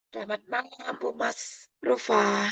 Selamat malam, Bu Mas Rufa.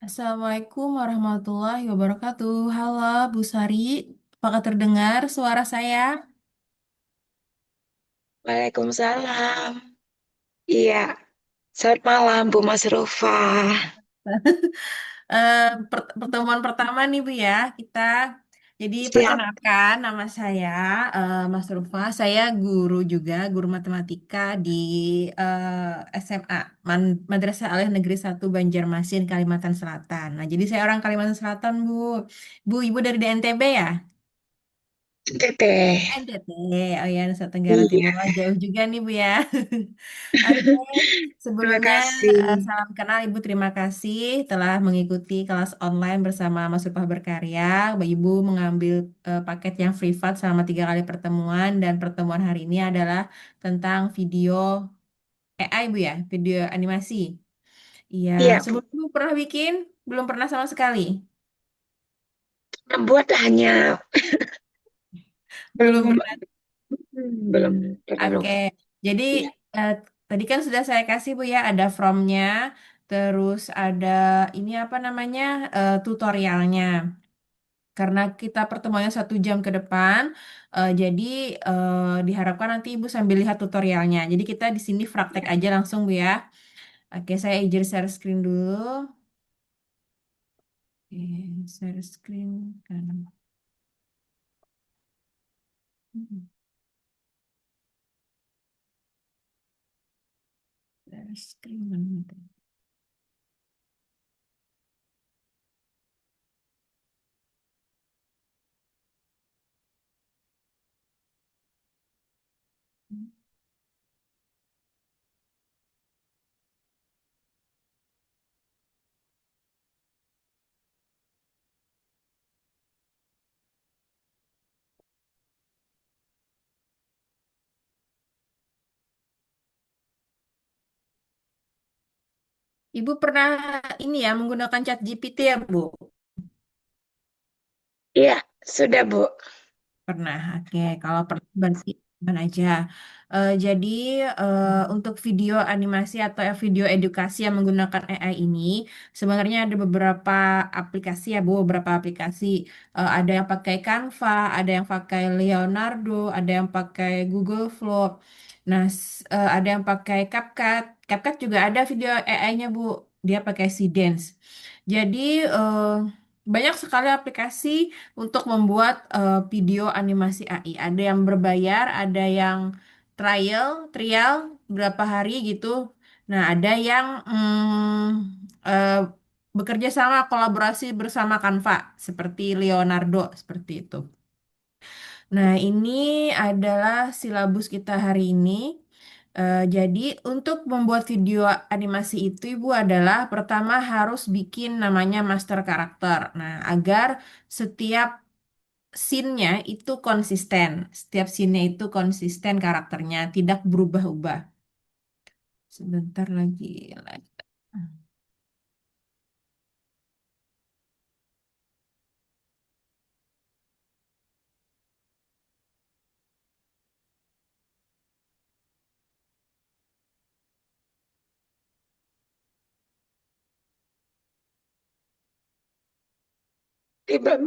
Assalamualaikum warahmatullahi wabarakatuh. Halo Bu Sari, apakah terdengar suara saya? Waalaikumsalam. Iya, selamat malam, Bu Mas Rufa. Pertemuan pertama nih Bu ya, kita. Jadi Siap. perkenalkan nama saya Mas Rufa. Saya guru juga, guru matematika di SMA Madrasah Aliyah Negeri 1 Banjarmasin, Kalimantan Selatan. Nah, jadi saya orang Kalimantan Selatan, Bu. Bu, Ibu dari DNTB ya? Teteh. NTT, oh ya Nusa Tenggara Timur. Iya, Wah, jauh juga nih Bu ya. Oke, terima sebelumnya kasih. salam kenal Ibu, terima kasih telah mengikuti kelas online bersama Mas Rupah Berkarya. Ibu mengambil paket yang privat selama 3 kali pertemuan, dan pertemuan hari ini adalah tentang video AI Bu ya, video animasi. Iya, Iya, Bu. sebelum Ibu pernah bikin? Belum pernah sama sekali. Membuat hanya Belum belum pernah. belum pernah belum. Oke, jadi Iya, eh, tadi kan sudah saya kasih Bu ya, ada from-nya, terus ada ini apa namanya, tutorialnya. Karena kita pertemuannya 1 jam ke depan, jadi diharapkan nanti Ibu sambil lihat tutorialnya. Jadi kita di sini praktek aja langsung Bu ya. Oke, saya izin share screen dulu. Oke, share screen kan. Share screen mana tadi? Ibu pernah ini ya menggunakan chat GPT ya, Bu? Iya, sudah Bu. Pernah, oke. Kalau pernah berarti aman aja. Jadi untuk video animasi atau video edukasi yang menggunakan AI ini, sebenarnya ada beberapa aplikasi ya Bu, beberapa aplikasi. Ada yang pakai Canva, ada yang pakai Leonardo, ada yang pakai Google Flow. Nah, ada yang pakai CapCut. CapCut juga ada video AI-nya Bu. Dia pakai Seedance. Jadi banyak sekali aplikasi untuk membuat video animasi AI. Ada yang berbayar, ada yang trial berapa hari gitu. Nah, ada yang bekerja sama kolaborasi bersama Canva seperti Leonardo seperti itu. Nah, ini adalah silabus kita hari ini. Jadi untuk membuat video animasi itu Ibu adalah pertama harus bikin namanya master karakter. Nah, agar setiap scene-nya itu konsisten. Setiap scene-nya itu konsisten karakternya, tidak berubah-ubah. Sebentar lagi.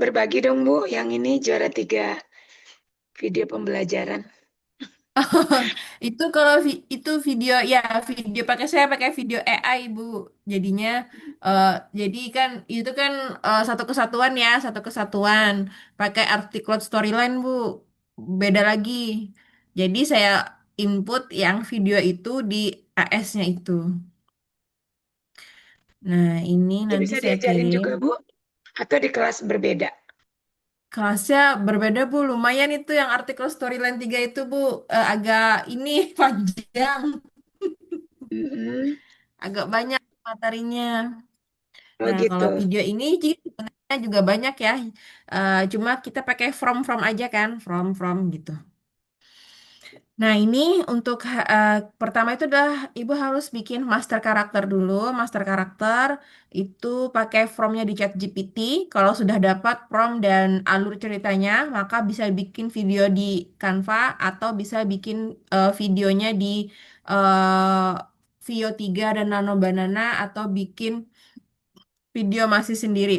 Berbagi dong Bu, yang ini juara 3 video pembelajaran. Itu kalau itu video ya video pakai saya pakai video AI Bu. Jadinya eh, jadi kan itu kan satu kesatuan ya, satu kesatuan. Pakai articulate storyline Bu. Beda lagi. Jadi saya input yang video itu di AS-nya itu. Nah, ini Itu nanti bisa saya diajarin kirim. juga Bu, atau di kelas berbeda? Kelasnya berbeda Bu, lumayan itu yang artikel Storyline 3 itu Bu, agak ini panjang, Mm-mm. agak banyak materinya. Oh Nah, gitu. kalau video ini sebenarnya juga banyak ya. Cuma kita pakai from aja kan, from gitu. Nah, ini untuk pertama itu adalah Ibu harus bikin master karakter dulu. Master karakter itu pakai prompt-nya di ChatGPT. Kalau sudah dapat prompt dan alur ceritanya, maka bisa bikin video di Canva atau bisa bikin videonya di uh, Vio 3 dan Nano Banana atau bikin video masih sendiri.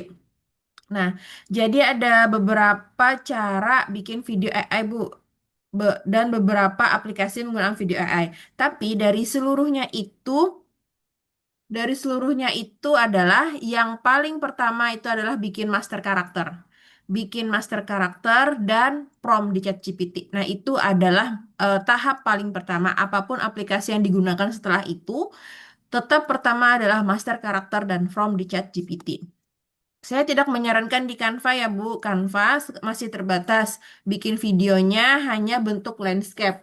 Nah, jadi ada beberapa cara bikin video AI, Bu. Dan beberapa aplikasi menggunakan video AI. Tapi dari seluruhnya itu adalah yang paling pertama itu adalah bikin master karakter. Bikin master karakter dan prompt di ChatGPT. Nah, itu adalah tahap paling pertama. Apapun aplikasi yang digunakan setelah itu, tetap pertama adalah master karakter dan prompt di ChatGPT. Saya tidak menyarankan di Canva ya Bu. Canva masih terbatas. Bikin videonya hanya bentuk landscape.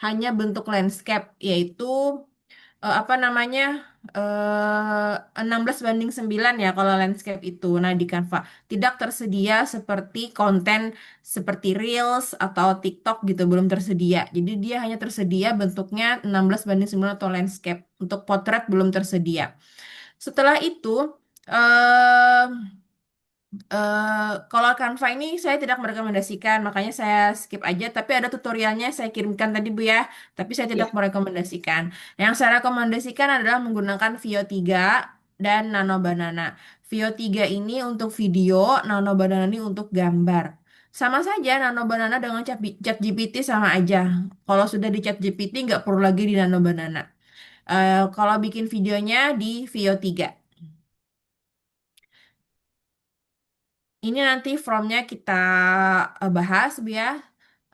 Hanya bentuk landscape, yaitu apa namanya 16:9 ya kalau landscape itu. Nah di Canva tidak tersedia seperti konten seperti Reels atau TikTok gitu belum tersedia. Jadi dia hanya tersedia bentuknya 16:9 atau landscape. Untuk potret belum tersedia. Setelah itu eh kalau Canva ini saya tidak merekomendasikan, makanya saya skip aja. Tapi ada tutorialnya saya kirimkan tadi Bu ya. Tapi saya tidak Ya. merekomendasikan. Yang saya rekomendasikan adalah menggunakan Vio 3 dan Nano Banana. Vio 3 ini untuk video, Nano Banana ini untuk gambar. Sama saja Nano Banana dengan ChatGPT sama aja. Kalau sudah di ChatGPT nggak perlu lagi di Nano Banana. Kalau bikin videonya di Vio 3. Ini nanti formnya kita bahas, Bu ya.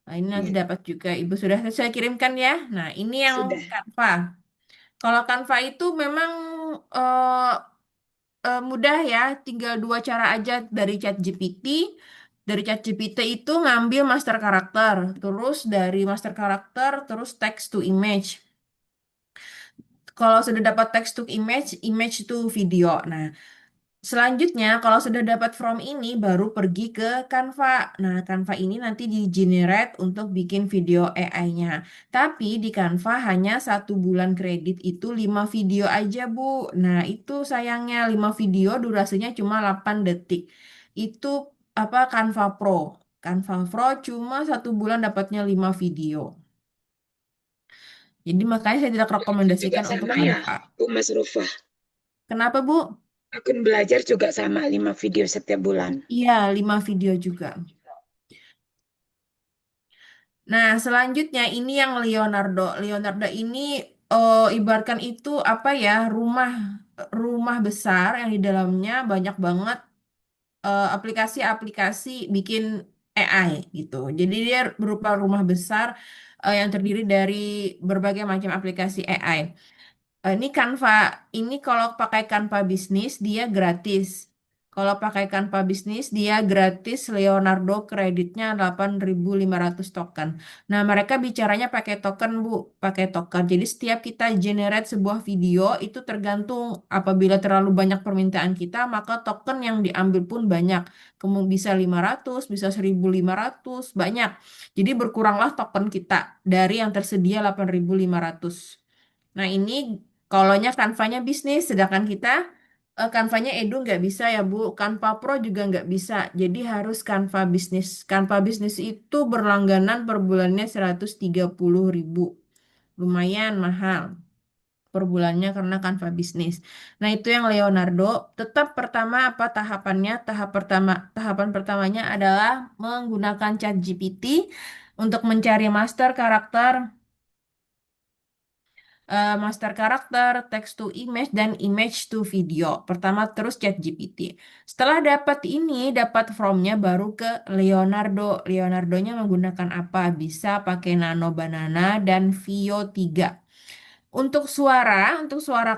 Nah, ini nanti Ya, dapat juga. Ibu sudah saya kirimkan ya. Nah, ini yang sudah. Canva. Kalau Canva itu memang eh, mudah ya. Tinggal dua cara aja dari ChatGPT. Dari ChatGPT itu ngambil master karakter. Terus dari master karakter, terus text to image. Kalau sudah dapat text to image, image to video. Nah, Selanjutnya, kalau sudah dapat from ini, baru pergi ke Canva. Nah, Canva ini nanti di-generate untuk bikin video AI-nya. Tapi di Canva hanya 1 bulan kredit itu 5 video aja, Bu. Nah, itu sayangnya 5 video durasinya cuma 8 detik. Itu apa Canva Pro. Canva Pro cuma 1 bulan dapatnya 5 video. Jadi makanya saya tidak Juga rekomendasikan untuk sama ya, Canva. Bu Mas Rufah. Kenapa, Bu? Akun belajar juga sama 5 video setiap bulan. Iya, 5 video juga. Nah, selanjutnya ini yang Leonardo. Leonardo ini ibaratkan itu apa ya, rumah rumah besar yang di dalamnya banyak banget aplikasi-aplikasi bikin AI gitu. Jadi dia berupa rumah besar yang terdiri dari berbagai macam aplikasi AI. Ini Canva, ini kalau pakai Canva bisnis dia gratis. Kalau pakai Canva bisnis dia gratis Leonardo kreditnya 8.500 token. Nah, mereka bicaranya pakai token, Bu, pakai token. Jadi setiap kita generate sebuah video itu tergantung apabila terlalu banyak permintaan kita, maka token yang diambil pun banyak. Kemudian bisa 500, bisa 1.500, banyak. Jadi berkuranglah token kita dari yang tersedia 8.500. Nah, ini kolonya Canva-nya bisnis, sedangkan kita Canva-nya Edu nggak bisa ya Bu. Canva Pro juga nggak bisa. Jadi harus Canva bisnis. Canva bisnis itu berlangganan per bulannya 130.000. Lumayan mahal per bulannya karena Canva bisnis. Nah, itu yang Leonardo. Tetap pertama apa tahapannya? Tahapan pertamanya adalah menggunakan ChatGPT untuk mencari master karakter, text to image, dan image to video. Pertama terus ChatGPT. Setelah dapat ini, dapat from-nya baru ke Leonardo. Leonardo-nya menggunakan apa? Bisa pakai Nano Banana dan Vio 3. Untuk suara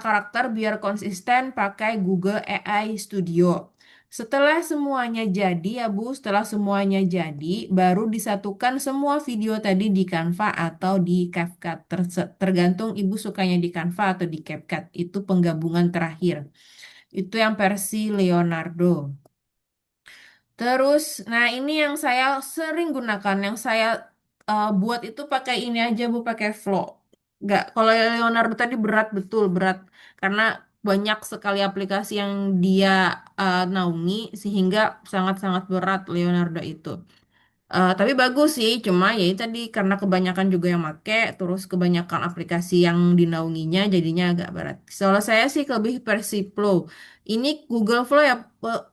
karakter biar konsisten pakai Google AI Studio. Setelah semuanya jadi ya Bu, setelah semuanya jadi, baru disatukan semua video tadi di Canva atau di CapCut. Tergantung Ibu sukanya di Canva atau di CapCut. Itu penggabungan terakhir. Itu yang versi Leonardo. Terus, nah ini yang saya sering gunakan, yang saya buat itu pakai ini aja Bu, pakai Flow. Nggak, kalau Leonardo tadi berat betul berat karena banyak sekali aplikasi yang dia naungi sehingga sangat-sangat berat Leonardo itu. Tapi bagus sih, cuma ya itu tadi karena kebanyakan juga yang make, terus kebanyakan aplikasi yang dinaunginya jadinya agak berat. Soalnya saya sih lebih versi Flow. Ini Google Flow ya,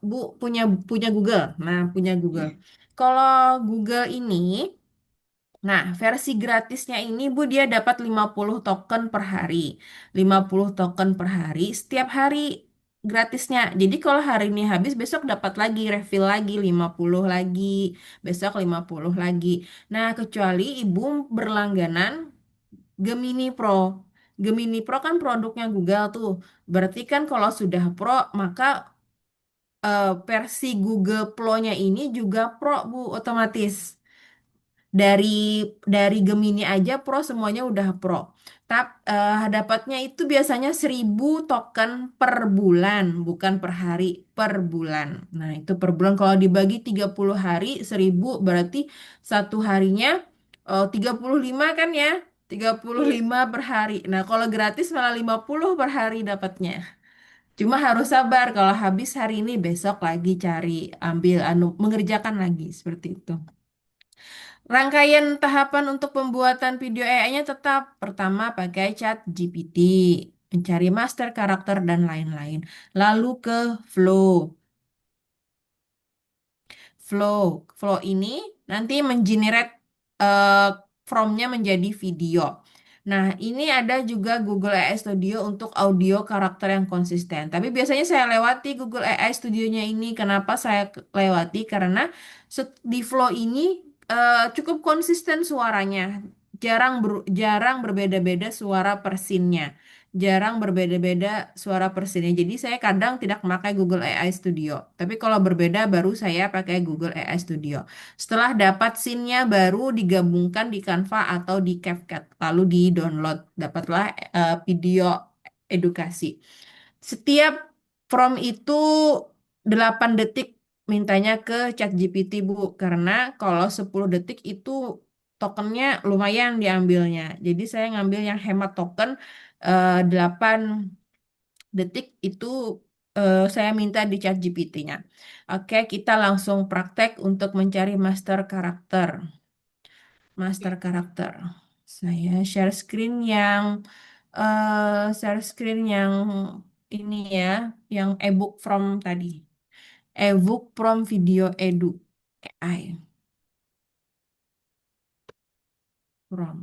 Bu, punya punya Google. Nah, punya Google. Kalau Google ini nah, versi gratisnya ini Bu dia dapat 50 token per hari. 50 token per hari setiap hari gratisnya. Jadi kalau hari ini habis besok dapat lagi refill lagi 50 lagi, besok 50 lagi. Nah, kecuali Ibu berlangganan Gemini Pro. Gemini Pro kan produknya Google tuh. Berarti kan kalau sudah Pro maka versi Google Pro-nya ini juga Pro Bu otomatis dari Gemini aja Pro semuanya udah Pro. Dapatnya itu biasanya 1.000 token per bulan, bukan per hari, per bulan. Nah, itu per bulan kalau dibagi 30 hari 1.000 berarti satu harinya 35 kan ya? tiga puluh Iya. lima per hari. Nah, kalau gratis malah 50 per hari dapatnya. Cuma harus sabar kalau habis hari ini besok lagi cari ambil mengerjakan lagi seperti itu. Rangkaian tahapan untuk pembuatan video AI-nya tetap pertama pakai chat GPT, mencari master karakter dan lain-lain. Lalu ke flow. Flow ini nanti mengenerate eh, from-nya menjadi video. Nah, ini ada juga Google AI Studio untuk audio karakter yang konsisten. Tapi biasanya saya lewati Google AI Studio-nya ini. Kenapa saya lewati? Karena di Flow ini cukup konsisten suaranya. Jarang berbeda-beda suara persinnya. Jarang berbeda-beda suara persinnya. Jadi saya kadang tidak memakai Google AI Studio. Tapi kalau berbeda baru saya pakai Google AI Studio. Setelah dapat scene-nya baru digabungkan di Canva atau di CapCut. Lalu di-download. Dapatlah video edukasi. Setiap From itu 8 detik mintanya ke ChatGPT, Bu. Karena kalau 10 detik itu tokennya lumayan diambilnya. Jadi saya ngambil yang hemat token 8 detik itu saya minta di ChatGPT-nya. Oke, kita langsung praktek untuk mencari master karakter. Master karakter. Saya share screen yang ini ya, yang ebook from tadi. Ebook from video edu AI from.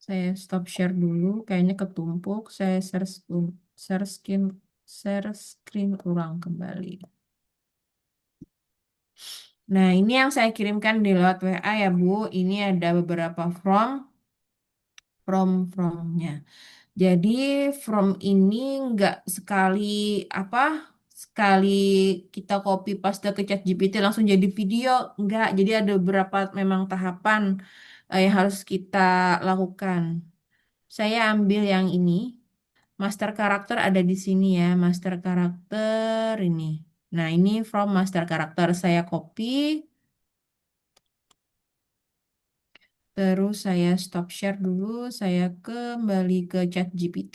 Saya stop share dulu, kayaknya ketumpuk. Saya share screen share screen ulang kembali. Nah, ini yang saya kirimkan di lewat WA ya, Bu. Ini ada beberapa from-nya. Jadi from ini nggak sekali apa sekali kita copy paste ke ChatGPT langsung jadi video, nggak. Jadi ada beberapa memang tahapan yang harus kita lakukan. Saya ambil yang ini, master karakter ada di sini ya, master karakter ini. Nah, ini from master karakter saya copy, terus saya stop share dulu, saya kembali ke ChatGPT.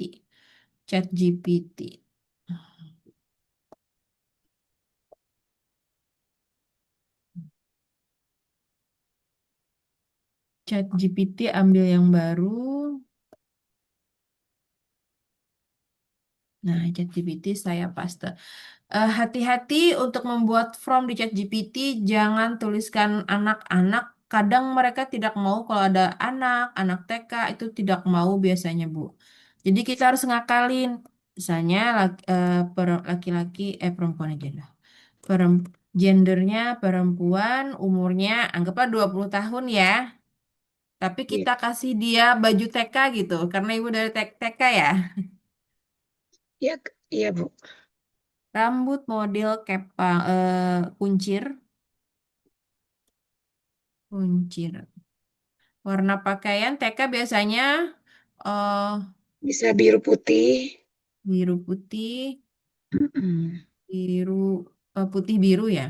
ChatGPT. ChatGPT ambil yang baru. Nah, ChatGPT saya paste. Hati-hati untuk membuat form di ChatGPT, jangan tuliskan anak-anak. Kadang mereka tidak mau kalau ada anak TK itu tidak mau biasanya, Bu. Jadi kita harus ngakalin. Misalnya laki-laki, perempuan aja lah. Gendernya perempuan, umurnya anggaplah 20 tahun ya. Tapi Iya, kita kasih dia baju TK gitu, karena ibu dari TK ya. iya, iya, Bu. Rambut model kepang, kuncir, kuncir. Warna pakaian TK biasanya eh Bisa biru putih. biru putih, Mm-mm. biru putih biru ya,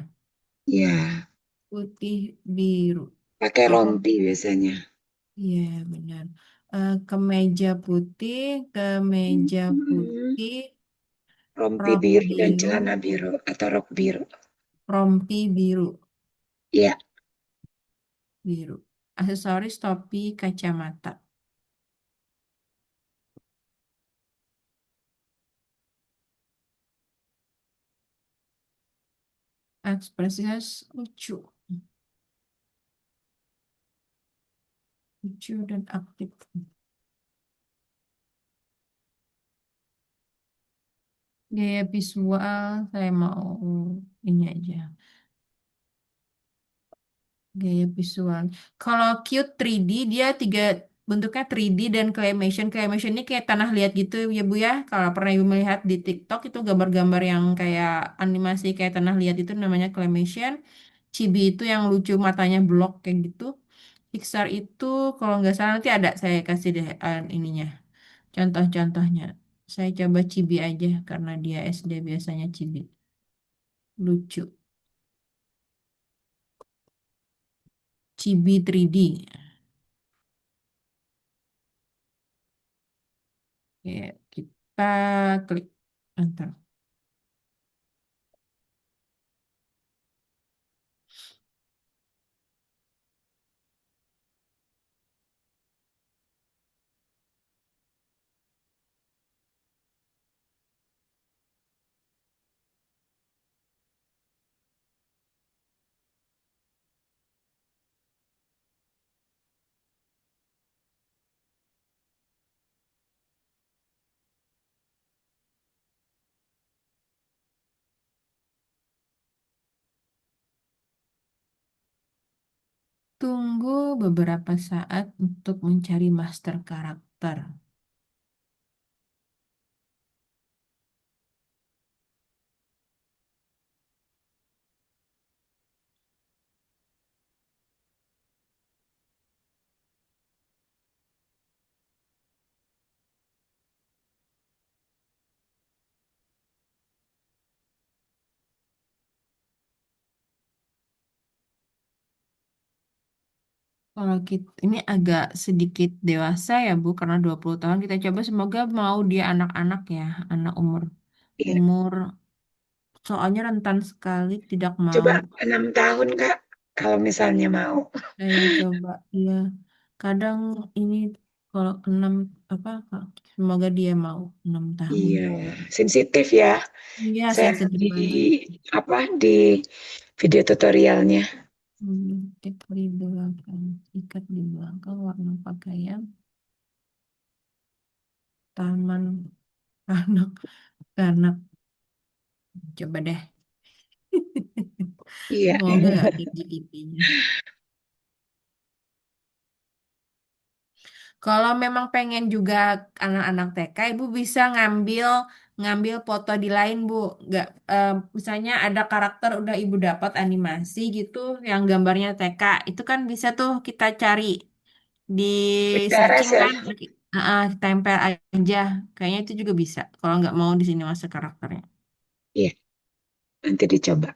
Iya, putih biru. pakai Oh rompi biasanya. iya benar. Kemeja putih, kemeja Mm-mm. putih, Rompi rok biru dan biru, celana biru atau rok biru. rompi biru, Iya, biru. Aksesoris topi, kacamata. Ekspresinya lucu, lucu dan aktif. Gaya visual saya mau ini aja. Gaya visual. Kalau Qt 3D dia tiga bentuknya 3D dan claymation. Claymation ini kayak tanah liat gitu ya Bu ya. Kalau pernah Ibu melihat di TikTok itu gambar-gambar yang kayak animasi kayak tanah liat itu namanya claymation. Chibi itu yang lucu matanya blok kayak gitu. Pixar itu kalau nggak salah nanti ada saya kasih deh ininya. Contoh-contohnya. Saya coba Chibi aja karena dia SD biasanya Chibi. Lucu. Chibi 3D. Ya, kita klik enter. Tunggu beberapa saat untuk mencari master karakter. Kalau kita ini agak sedikit dewasa ya Bu, karena 20 tahun kita coba semoga mau dia anak-anak ya, anak umur Iya. umur soalnya rentan sekali tidak Coba mau. 6 tahun, Kak, kalau misalnya mau. Saya coba ya. Kadang ini kalau 6 apa semoga dia mau 6 tahun. Iya, sensitif ya. Iya, Saya sensitif di banget. apa di video tutorialnya. Tip di belakang, ikat di belakang warna pakaian, taman anak anak. Coba deh. Iya. Semoga nggak ada GPT-nya. Kalau memang pengen juga anak-anak TK, Ibu bisa ngambil ngambil foto di lain, Bu. Nggak, misalnya ada karakter udah Ibu dapat animasi gitu, yang gambarnya TK, itu kan bisa tuh kita cari di searching Pinterest ya. kan, tempel aja. Kayaknya itu juga bisa. Kalau nggak mau di sini masuk karakternya. Iya, nanti dicoba.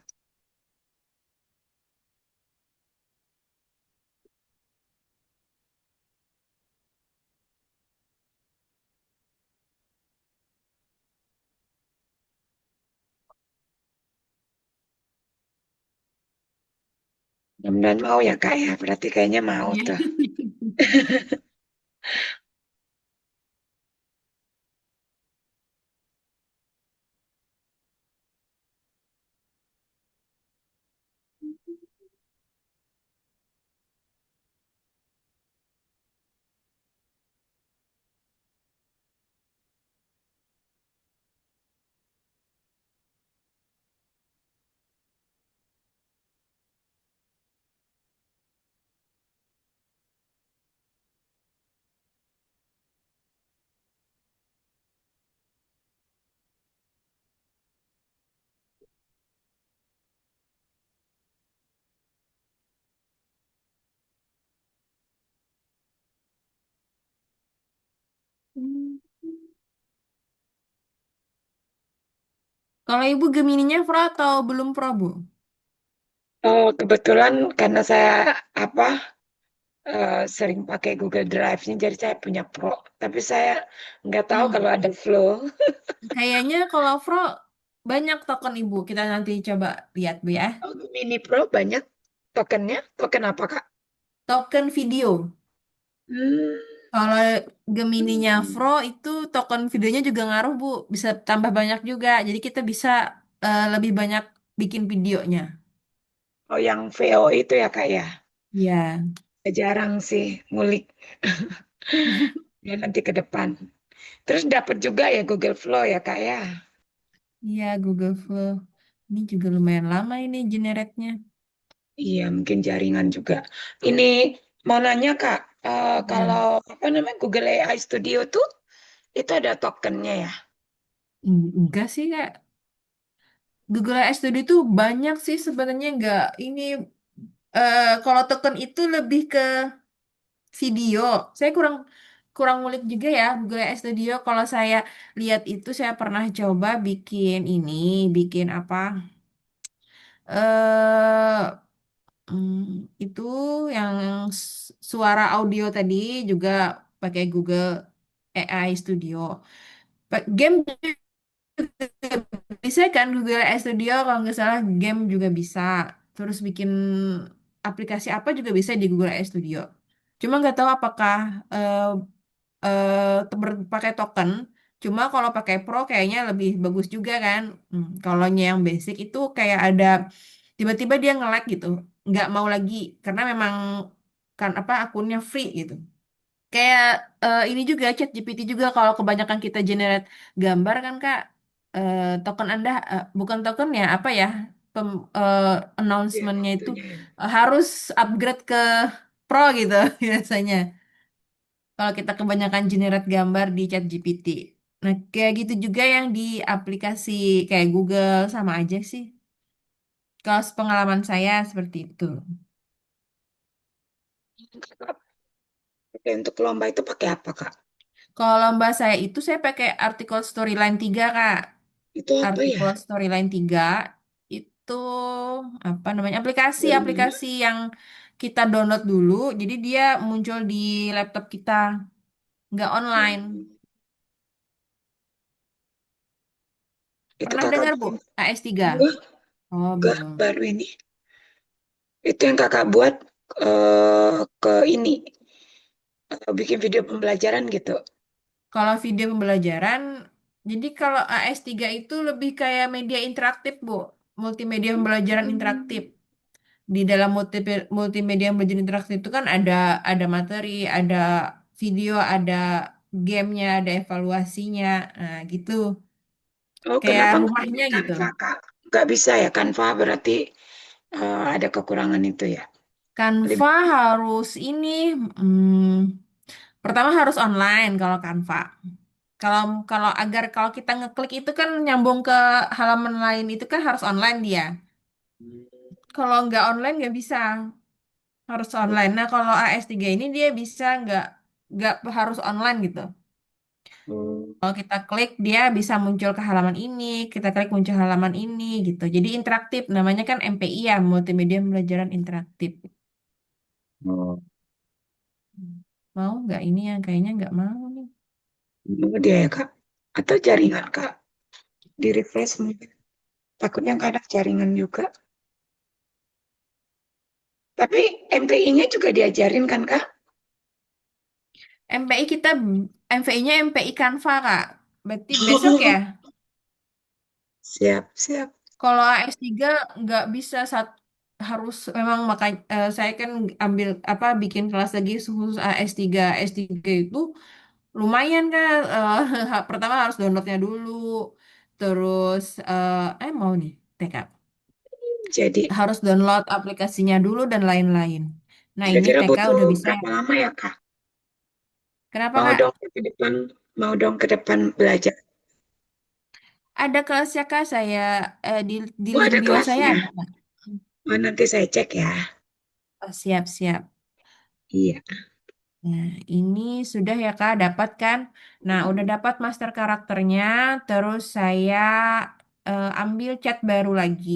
Mudah-mudahan mau ya, Kak ya. Berarti kayaknya mau Iya. tuh. Kalau Ibu Gemininya Pro atau belum Pro, Bu? Oh, kebetulan karena saya apa sering pakai Google Drive-nya, jadi saya punya Pro. Tapi saya nggak tahu Hmm. kalau ada Flow. Kayaknya kalau Pro banyak token Ibu. Kita nanti coba lihat, Bu ya. Oh, Mini Pro banyak tokennya. Token apa, Kak? Token video. Hmm. Kalau Gemininya Pro itu token videonya juga ngaruh, Bu. Bisa tambah banyak juga. Jadi kita bisa lebih banyak bikin videonya. Oh, yang VO itu ya, Kak ya. Ya. Jarang sih ngulik ya nanti ke depan. Terus dapat juga ya Google Flow ya, Kak ya. Iya, Google Flow. Ini juga lumayan lama ini generate-nya. Iya, mungkin jaringan juga. Ini mau nanya, Kak, Ya. kalau apa namanya Google AI Studio tuh itu ada tokennya ya? Enggak sih, Kak. Google AI Studio itu banyak sih sebenarnya nggak ini kalau token itu lebih ke video. Saya kurang kurang ngulik juga ya Google AI Studio. Kalau saya lihat itu saya pernah coba bikin ini, bikin apa? eh itu yang suara audio tadi juga pakai Google AI Studio. Game bisa kan Google AI Studio kalau nggak salah game juga bisa. Terus bikin aplikasi apa juga bisa di Google AI Studio. Cuma nggak tahu apakah pakai token. Cuma kalau pakai Pro kayaknya lebih bagus juga kan. Kalau yang basic itu kayak ada tiba-tiba dia nge-lag gitu, nggak mau lagi karena memang kan apa akunnya free gitu. Kayak ini juga ChatGPT juga kalau kebanyakan kita generate gambar kan Kak, token Anda bukan token ya apa ya pem, eh, Iya, announcement-nya itu waktunya ya. harus upgrade ke Pro gitu biasanya. Kalau kita kebanyakan generate gambar di ChatGPT. Nah, kayak gitu juga yang di aplikasi kayak Google sama aja sih. Kalau pengalaman saya seperti itu. Kakak pakai untuk lomba itu pakai apa, Kak? Kalau lomba saya itu saya pakai artikel Storyline 3 Kak. Itu apa ya? Artikel Storyline 3 itu apa namanya? Baru Aplikasi-aplikasi dengar. yang kita download dulu, jadi dia muncul di laptop kita, nggak online. Hmm, itu Pernah kakak dengar, Bu? bikin. AS3? Enggak, Oh, enggak, belum. baru ini. Itu yang kakak buat ke ini, bikin video pembelajaran gitu. Kalau video pembelajaran, jadi kalau AS3 itu lebih kayak media interaktif, Bu. Multimedia pembelajaran interaktif. Di dalam multimedia pembelajaran interaktif itu kan ada materi, ada video, ada gamenya, ada evaluasinya, nah, gitu. Oh, Kayak kenapa nggak pakai rumahnya gitu. Canva, Kak? Nggak bisa ya, Canva berarti ada kekurangan itu ya. Canva Lebih, harus ini, pertama harus online kalau Canva. Kalau kalau agar kalau kita ngeklik itu kan nyambung ke halaman lain itu kan harus online dia. Kalau nggak online nggak bisa, harus online. Nah kalau AS3 ini dia bisa nggak harus online gitu. hmm, Kalau kita klik dia bisa muncul ke halaman ini, kita klik muncul halaman ini gitu. Jadi interaktif, namanya kan MPI ya, Multimedia Pembelajaran Interaktif. oh, Mau nggak ini ya? Kayaknya nggak mau nih. oh, dia ya, Kak. Atau jaringan, Kak. Di refresh mungkin. Takutnya kadang jaringan juga. Tapi MPI-nya juga diajarin kan, Kak? MPI kita, MPI-nya MPI Canva Kak. Berarti besok ya? Siap, siap. Kalau AS3 nggak bisa harus memang makanya saya kan ambil apa bikin kelas lagi khusus AS3. AS3 itu lumayan kan pertama harus downloadnya dulu. Terus mau nih TK. Jadi, Harus download aplikasinya dulu dan lain-lain. Nah, ini kira-kira TK butuh udah bisa. berapa lama ya, Kak? Kenapa Mau Kak? dong ke depan, mau dong ke depan belajar. Ada kelasnya Kak, saya di Oh, link ada bio saya kelasnya. ada Kak. Oh, nanti saya cek ya. Oh, siap-siap. Iya. Nah, ini sudah ya Kak, dapat kan? Nah, udah dapat master karakternya, terus saya ambil chat baru lagi,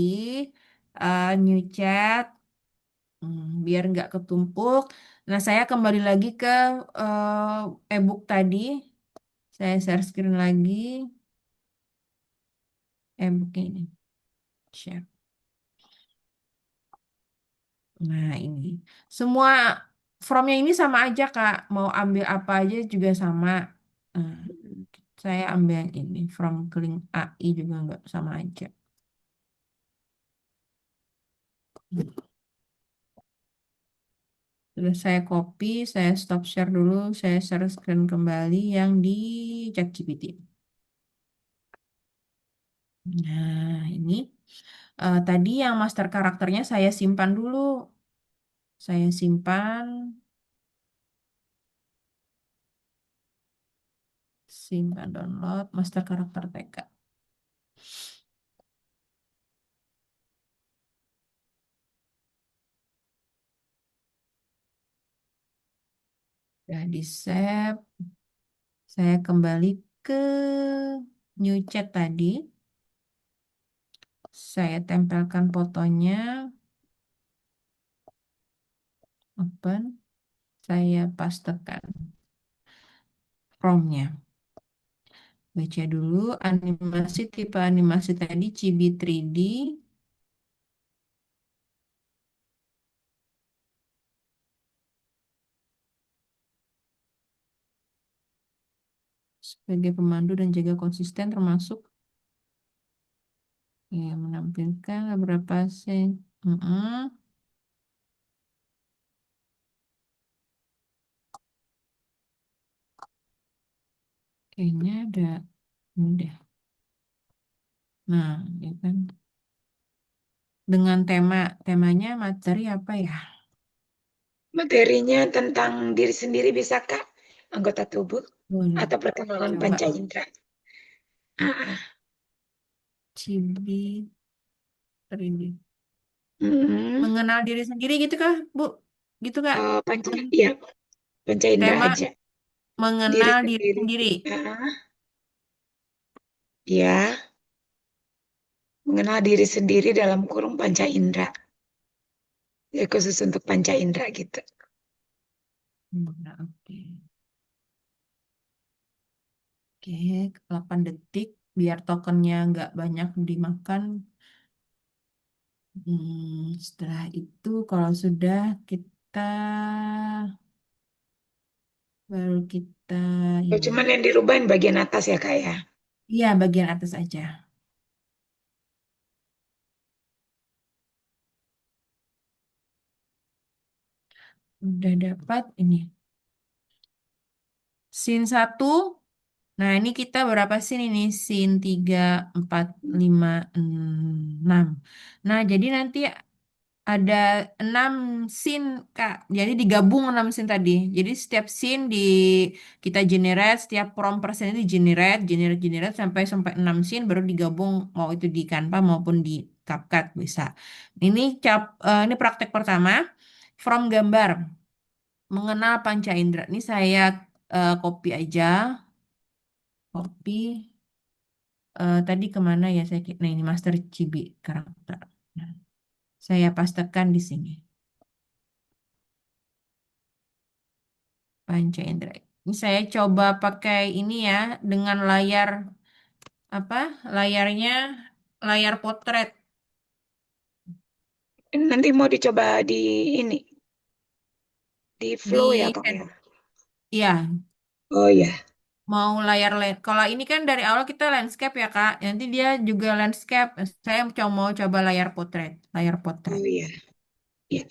new chat, biar nggak ketumpuk. Nah, saya kembali lagi ke e-book tadi, saya share screen lagi, e-book ini, share. Nah, ini semua formnya ini sama aja Kak, mau ambil apa aja juga sama. Nah, saya ambil yang ini, from Kling AI juga nggak sama aja. Sudah saya copy, saya stop share dulu, saya share screen kembali yang di ChatGPT. Nah, ini tadi yang master karakternya saya simpan dulu. Saya simpan, simpan download master karakter TK. Sudah di save, saya kembali ke new chat tadi. Saya tempelkan fotonya, open, saya pastekan promnya. Baca dulu animasi tipe animasi tadi Chibi 3D sebagai pemandu dan jaga konsisten termasuk ya menampilkan beberapa scene. Kayaknya ada ini deh. Nah, ya kan. Dengan temanya materi apa ya? Materinya tentang diri sendiri bisa, Kak? Anggota tubuh Boleh. atau perkembangan Coba panca indera. Ah, Chibi 3D. mm, Mengenal diri sendiri gitu kah, Bu? Gitu Kak? panca, Men- iya, panca indera Tema aja. Diri mengenal diri sendiri. sendiri. Ya, mengenal diri sendiri dalam kurung panca indera. Ya khusus untuk panca indera gitu. Nah, oke. Oke, 8 detik biar tokennya nggak banyak dimakan. Setelah itu kalau sudah kita baru kita Oh, ini. cuman yang dirubahin bagian atas ya kak ya. Iya, bagian atas aja. Udah dapat ini. Scene satu. Nah, ini kita berapa scene ini? Scene 3, 4, 5, 6. Nah, jadi nanti ada 6 scene, Kak. Jadi digabung 6 scene tadi. Jadi setiap scene kita generate, setiap prompt per scene itu generate, generate, generate sampai sampai 6 scene baru digabung mau itu di Canva maupun di CapCut bisa. Ini praktek pertama from gambar mengenal panca indera. Ini saya copy aja, copy. Tadi kemana ya saya? Nah, ini Master Chibi karakter. Nah, saya pastekan di sini. Panca indera. Ini saya coba pakai ini ya dengan layar apa? Layarnya layar potret. Nanti mau dicoba di ini, di flow ya Di kak ya. ya Oh iya, mau layar land. Kalau ini kan dari awal kita landscape ya Kak. Nanti dia juga landscape. Saya mau coba layar potret. Layar potret. oh iya, iya.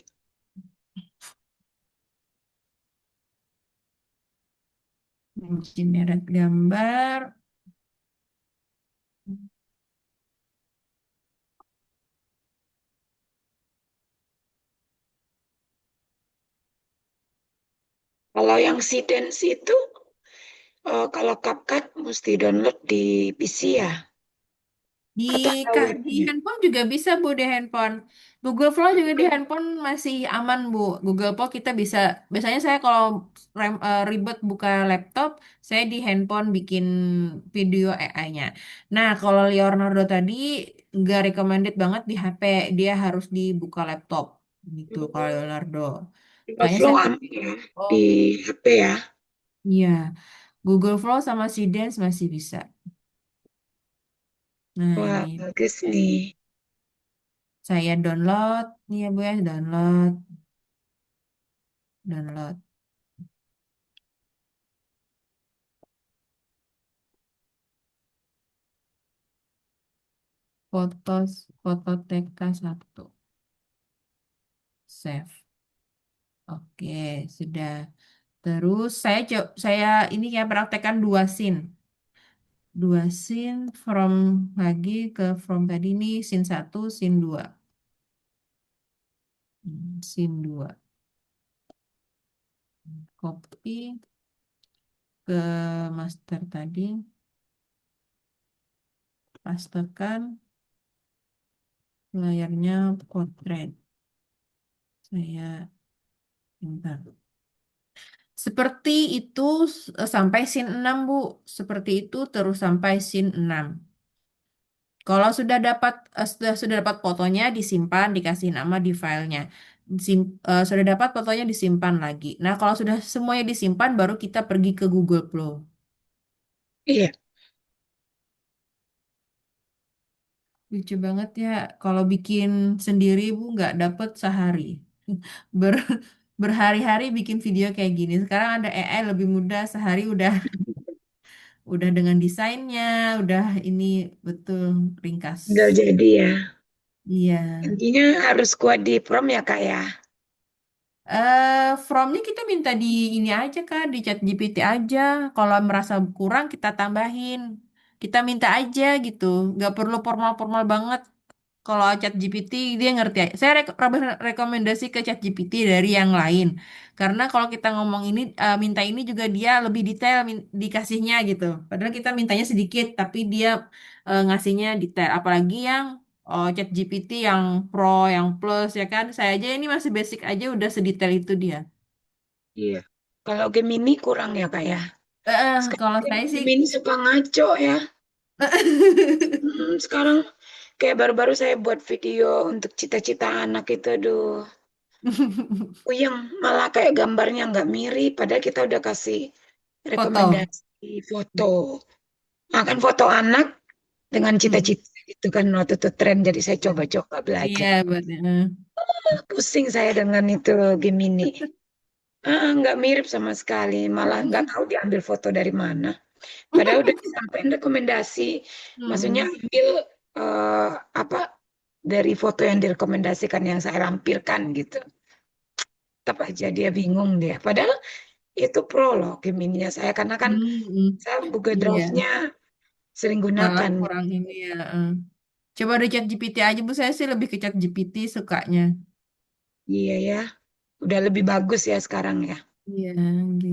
Generate gambar. Kalau yang si dance itu, kalau CapCut mesti download di PC ya. Di Atau ada di webnya. handphone juga bisa Bu di handphone. Google Flow juga di handphone masih aman Bu. Google Flow kita bisa. Biasanya saya kalau ribet buka laptop, saya di handphone bikin video AI-nya. Nah kalau Leonardo tadi nggak recommended banget di HP. Dia harus dibuka laptop gitu kalau Leonardo. Makanya Overflow saya aman ya oh di HP ya. iya Google Flow sama Dance masih bisa. Nah Wah, ini. bagus nih. Saya download, nih ya Bu ya, download, download. Foto TK1. Save. Oke, sudah. Terus saya ini ya praktekkan dua scene. Dua scene lagi ke from tadi nih scene satu, scene dua. Scene dua. Copy ke master tadi, pastekan layarnya portrait. Saya bentar. Seperti itu sampai scene 6 Bu. Seperti itu terus sampai scene 6. Kalau sudah dapat fotonya disimpan, dikasih nama di filenya. Sudah dapat fotonya disimpan lagi. Nah, kalau sudah semuanya disimpan baru kita pergi ke Google Flow. Iya, Lucu banget ya kalau bikin sendiri Bu nggak dapet sehari. Ber berhari-hari bikin video kayak gini. Sekarang ada AI lebih mudah sehari udah dengan desainnya, udah ini betul ringkas. tinggal jadi ya. Iya. Intinya harus kuat di prom ya kak ya. From-nya kita minta di ini aja Kak, di chat GPT aja. Kalau merasa kurang kita tambahin. Kita minta aja gitu. Nggak perlu formal-formal banget. Kalau chat GPT dia ngerti aja. Saya rekomendasi ke chat GPT dari yang lain. Karena kalau kita ngomong ini, minta ini juga dia lebih detail dikasihnya gitu. Padahal kita mintanya sedikit, tapi dia ngasihnya detail. Apalagi yang chat GPT yang Pro, yang Plus ya kan. Saya aja ini masih basic aja udah sedetail itu dia. Iya. Kalau Gemini kurang ya kak ya. Sekarang Kalau saya sih Gemini suka ngaco ya. Sekarang kayak baru-baru saya buat video untuk cita-cita anak itu, aduh. Puyeng, malah kayak gambarnya nggak mirip, padahal kita udah kasih Foto. rekomendasi foto. Nah, kan foto anak dengan Mm. cita-cita gitu kan waktu itu tren, jadi saya coba-coba belajar. Iya, berarti. Pusing saya dengan itu Gemini. Nggak mirip sama sekali, malah nggak tahu diambil foto dari mana. Padahal udah disampaikan rekomendasi, maksudnya Mm. ambil eh, apa dari foto yang direkomendasikan yang saya lampirkan gitu. Tetap aja dia bingung dia. Padahal itu pro loh Gemininya saya, karena kan Mm. saya Google Iya, Drive-nya sering malah gunakan. kurang ini ya. Coba ada chat GPT aja Bu, saya sih lebih ke chat GPT sukanya. Iya ya, udah lebih bagus ya sekarang ya. Iya, gitu.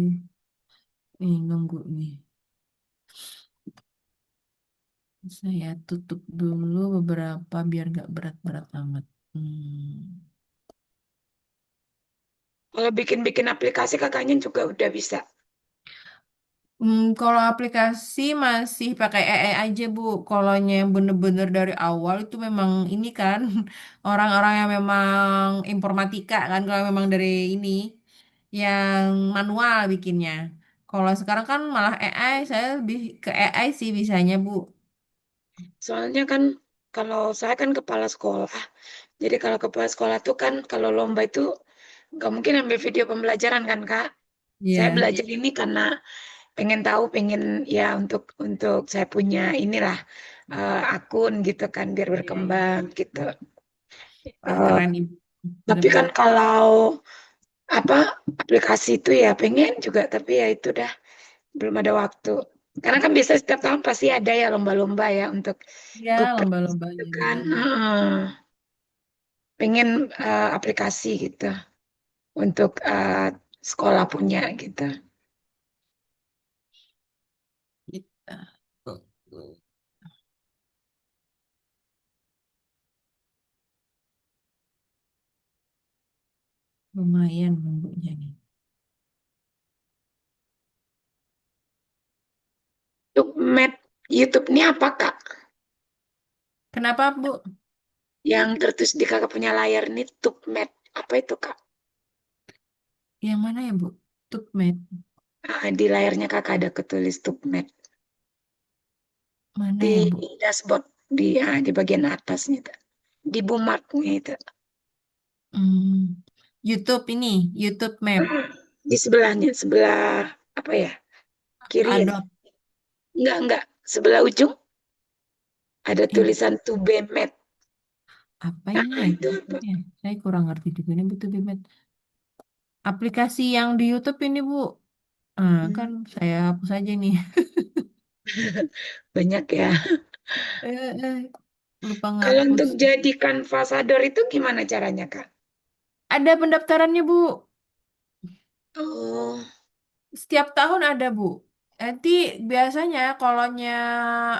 Nih, nunggu nih. Saya tutup dulu beberapa biar gak berat-berat amat. Hmm. Kalau bikin-bikin aplikasi kakaknya juga udah bisa. Kalau aplikasi masih pakai AI aja Bu. Kalau yang bener-bener dari awal itu memang ini kan orang-orang yang memang informatika kan. Kalau memang dari ini yang manual bikinnya. Kalau sekarang kan malah AI, saya lebih ke AI sih bisanya Bu. Soalnya kan kalau saya kan kepala sekolah, jadi kalau kepala sekolah tuh kan kalau lomba itu nggak mungkin ambil video pembelajaran kan Kak. Saya Iya, belajar ini karena pengen tahu, pengen ya untuk saya punya inilah akun gitu kan biar iya, iya. berkembang gitu. Wah, Eh, keren Ibu. tapi kan Bener-bener. kalau apa aplikasi itu ya pengen juga, tapi ya itu dah belum ada waktu. Karena kan bisa setiap tahun pasti ada ya lomba-lomba ya untuk Ya, GoPro itu lomba-lombanya kan. bener-bener. Pengen aplikasi gitu untuk sekolah punya gitu. Kita. Lumayan nunggunya nih. Untuk map YouTube ini apa Kak? Kenapa Bu? Yang tertulis di kakak punya layar ini TubMed. Apa itu Kak? Yang mana ya Bu? Tukmed. Di layarnya kakak ada ketulis TubMed. Mana Di ya Bu? dashboard, di bagian atasnya itu. Di bookmarknya itu. Hmm, YouTube ini, YouTube Map. Di sebelahnya, sebelah apa ya? Kiri ya? Adobe. Enggak. Sebelah ujung ada Eh, tulisan TubeMed. apa ini ya? Itu apa? Ya, saya kurang ngerti juga nih Bu Tubimed. Aplikasi yang di YouTube ini Bu. Kan Hmm, saya hapus aja nih. banyak ya. Lupa Kalau ngapus. untuk jadikan fasador itu gimana caranya, Kak? Ada pendaftarannya Bu. Oh, Setiap tahun ada, Bu. Nanti biasanya kalau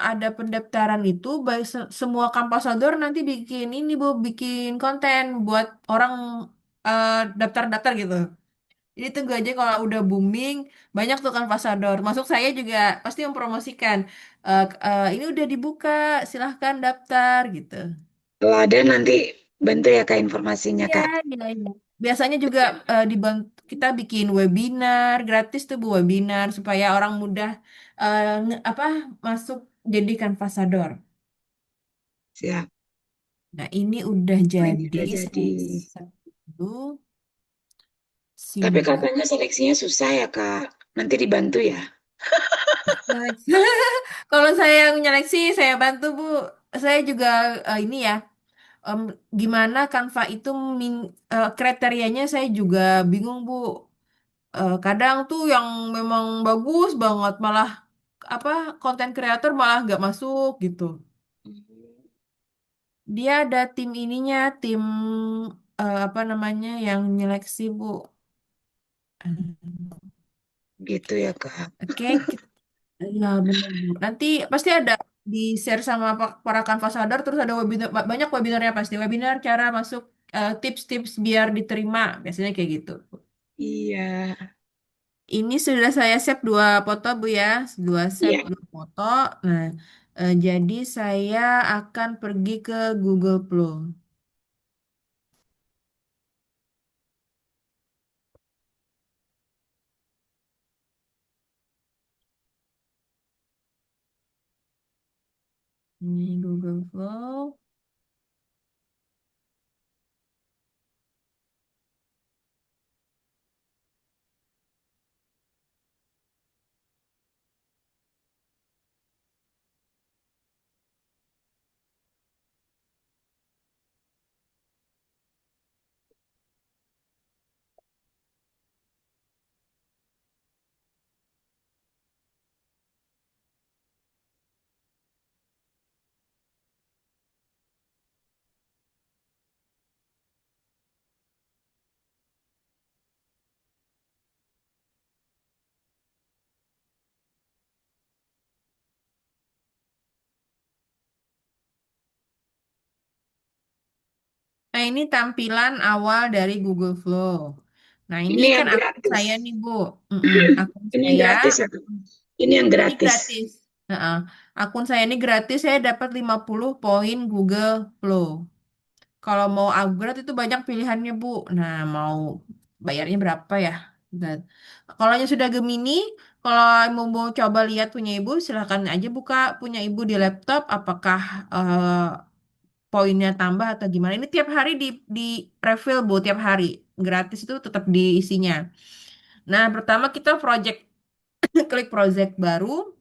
ada pendaftaran itu, baik semua kampasador nanti bikin ini, Bu, bikin konten buat orang eh, daftar-daftar gitu. Jadi tunggu aja kalau udah booming, banyak tuh kampasador. Masuk saya juga pasti mempromosikan. Ini udah dibuka, silahkan daftar gitu. kalau ada nanti bantu ya Kak informasinya, Iya, Kak. iya, iya. Biasanya juga dibantu kita bikin webinar gratis tuh Bu webinar supaya orang mudah apa masuk jadi kanvasador. Siap. Nah, ini udah Oh, ini jadi udah saya jadi. dulu Tapi sini. katanya seleksinya susah ya, Kak. Nanti dibantu ya. Seleksi. Kalau saya yang nyeleksi saya bantu Bu. Saya juga ini ya em, gimana Canva itu kriterianya saya juga bingung Bu. Kadang tuh yang memang bagus banget malah apa konten kreator malah nggak masuk gitu. Dia ada tim ininya, tim apa namanya yang nyeleksi Bu. Gitu ya, Kak. Oke, ya benar Bu. Nanti pasti ada di share sama para kanvasador terus ada webinar banyak webinarnya pasti webinar cara masuk tips-tips biar diterima biasanya kayak gitu. Iya. Ini sudah saya save dua foto Bu ya, Iya. dua foto. Nah, jadi saya akan pergi ke Google Flow. Ini Google Flow. Nah, ini tampilan awal dari Google Flow. Nah, ini Ini kan yang akun gratis. saya nih, Bu. Mm-mm, akun Ini yang saya, gratis ya, Bu? Ini yang ini gratis. gratis. Heeh. Akun saya ini gratis, saya dapat 50 poin Google Flow. Kalau mau upgrade itu banyak pilihannya, Bu. Nah, mau bayarnya berapa ya? Dan kalau yang sudah Gemini, kalau mau coba lihat punya Ibu, silahkan aja buka punya Ibu di laptop. Apakah poinnya tambah atau gimana? Ini tiap hari di refill, Bu, tiap hari. Gratis itu tetap diisinya. Nah, pertama kita project klik project baru.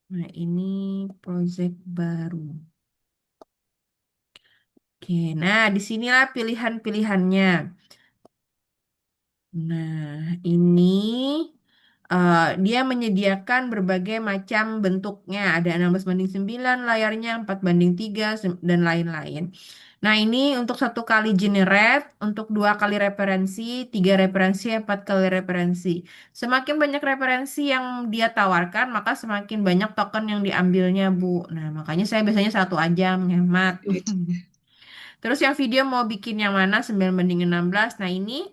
Nah, ini project baru. Oke, nah disinilah pilihan-pilihannya. Nah, ini dia menyediakan berbagai macam bentuknya. Ada 16:9 layarnya, 4:3, dan lain-lain. Nah, ini untuk satu kali generate, untuk dua kali referensi, tiga referensi, empat kali referensi. Semakin banyak referensi yang dia tawarkan, maka semakin banyak token yang diambilnya, Bu. Nah, makanya saya biasanya satu aja menghemat. Gitu. Terus yang video mau bikin yang mana 9:16. Nah, ini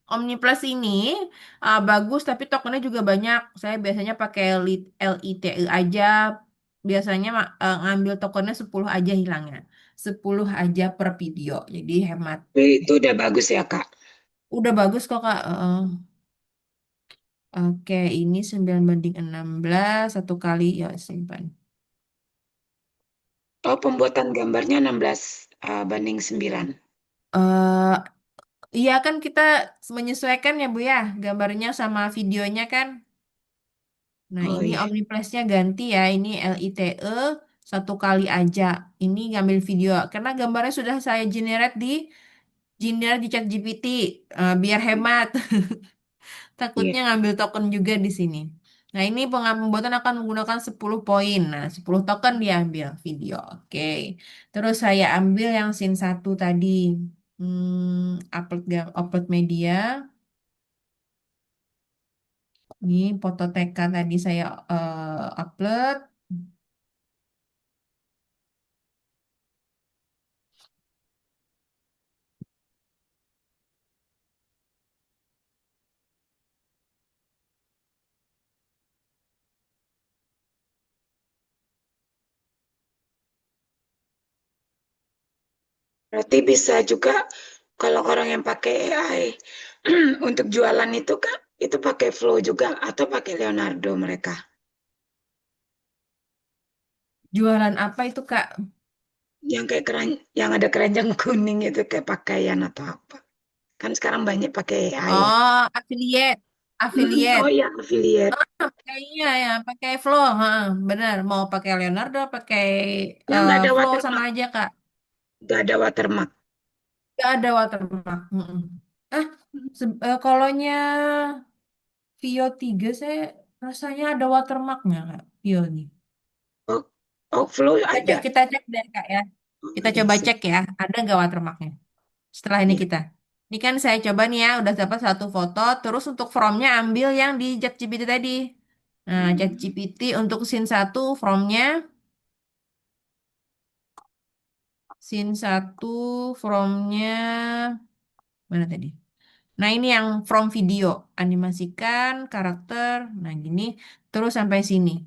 Omniplex ini bagus tapi tokennya juga banyak. Saya biasanya pakai LITE aja. Biasanya ngambil tokennya 10 aja hilangnya. 10 aja per video. Jadi hemat. Itu udah bagus ya, Kak. Udah bagus kok, Kak. Oke, ini 9:16 satu kali ya simpan. Oh, pembuatan gambarnya 16 banding 9. eh Iya kan kita menyesuaikan ya Bu ya gambarnya sama videonya kan. Nah, Oh ini iya. Omnipresnya ganti ya. Ini LITE satu kali aja. Ini ngambil video karena gambarnya sudah saya generate di ChatGPT biar hemat. Iya. Takutnya ngambil token juga di sini. Nah, ini pembuatan akan menggunakan 10 poin. Nah, 10 token diambil video. Oke. Terus saya ambil yang scene satu tadi. Upload media. Ini foto TK tadi saya upload. Berarti bisa juga kalau orang yang pakai AI untuk jualan itu Kak, itu pakai Flow juga atau pakai Leonardo mereka? Jualan apa itu, Kak? Yang kayak yang ada keranjang kuning itu kayak pakaian atau apa? Kan sekarang banyak pakai AI ya. Oh, affiliate. Oh Affiliate. iya, affiliate. Kayaknya ya, pakai Flow. Ha, benar. Mau pakai Leonardo, pakai Yang nggak ada Flow sama watermark, aja, Kak. nggak ada watermark. Gak ada watermark. Mm-mm. Ah, kalonya Vio 3 saya rasanya ada watermarknya, Kak. Vio nih. Oh, oh Flow ada. Kita cek deh, Kak ya. Oh Kita iya coba sih. cek ya, ada nggak watermarknya? Setelah ini Iya. kita. Ini kan saya coba nih ya, udah dapat satu foto, terus untuk from-nya ambil yang di ChatGPT tadi. Nah, Hmm. ChatGPT untuk scene satu scene 1 from-nya mana tadi? Nah, ini yang from video, animasikan karakter. Nah, gini terus sampai sini.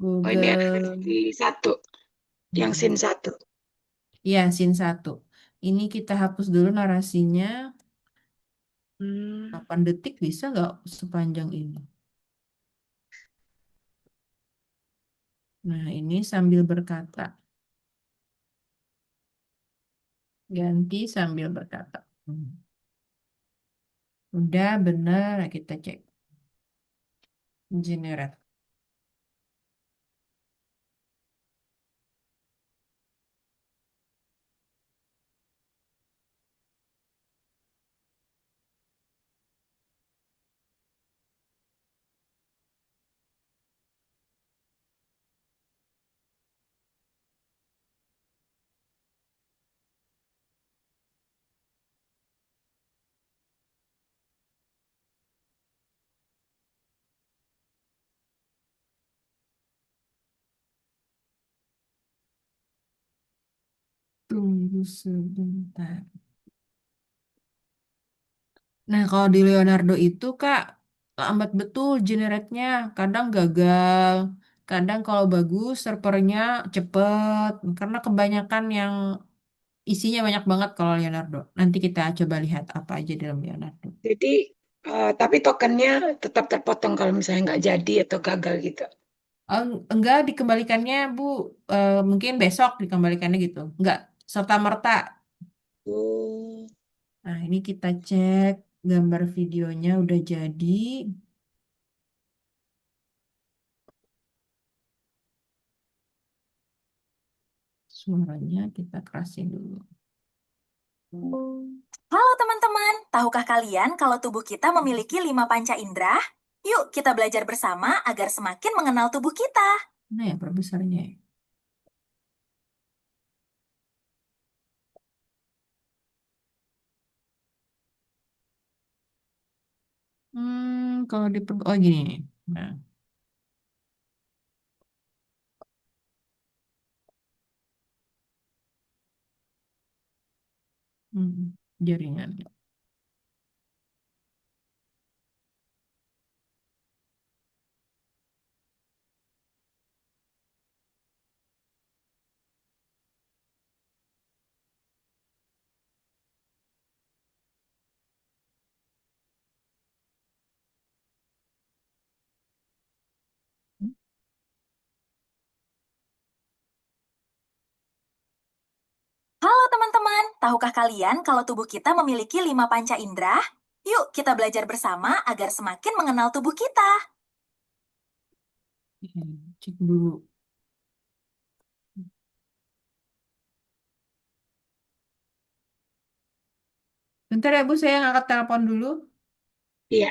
Oh ini yang Google. versi satu, yang scene Mm-mm. satu. Ya, scene 1. Ini kita hapus dulu narasinya. Hmm. 8 detik bisa nggak sepanjang ini? Nah, ini sambil berkata. Ganti sambil berkata. Udah bener, kita cek. Generate. Tunggu sebentar. Nah, kalau di Leonardo itu, Kak, lambat betul generate-nya. Kadang gagal. Kadang kalau bagus, servernya cepet. Karena kebanyakan yang isinya banyak banget kalau Leonardo. Nanti kita coba lihat apa aja dalam Leonardo. Jadi, tapi tokennya tetap terpotong kalau misalnya nggak jadi atau gagal gitu. Enggak, dikembalikannya, Bu. Mungkin besok dikembalikannya gitu. Enggak, serta-merta. Oh, Nah, ini kita cek gambar videonya udah jadi. Suaranya kita kerasin dulu. Halo teman-teman, tahukah kalian kalau tubuh kita memiliki 5 panca indera? Yuk kita belajar bersama agar semakin mengenal tubuh kita. Mana ya perbesarnya ya? Kalau oh gini nih. Nah, jaringan. Halo teman-teman, tahukah kalian kalau tubuh kita memiliki 5 panca indera? Yuk kita belajar bersama agar semakin mengenal tubuh kita. Cek dulu. Bentar ya Bu, saya ngangkat telepon dulu. iya.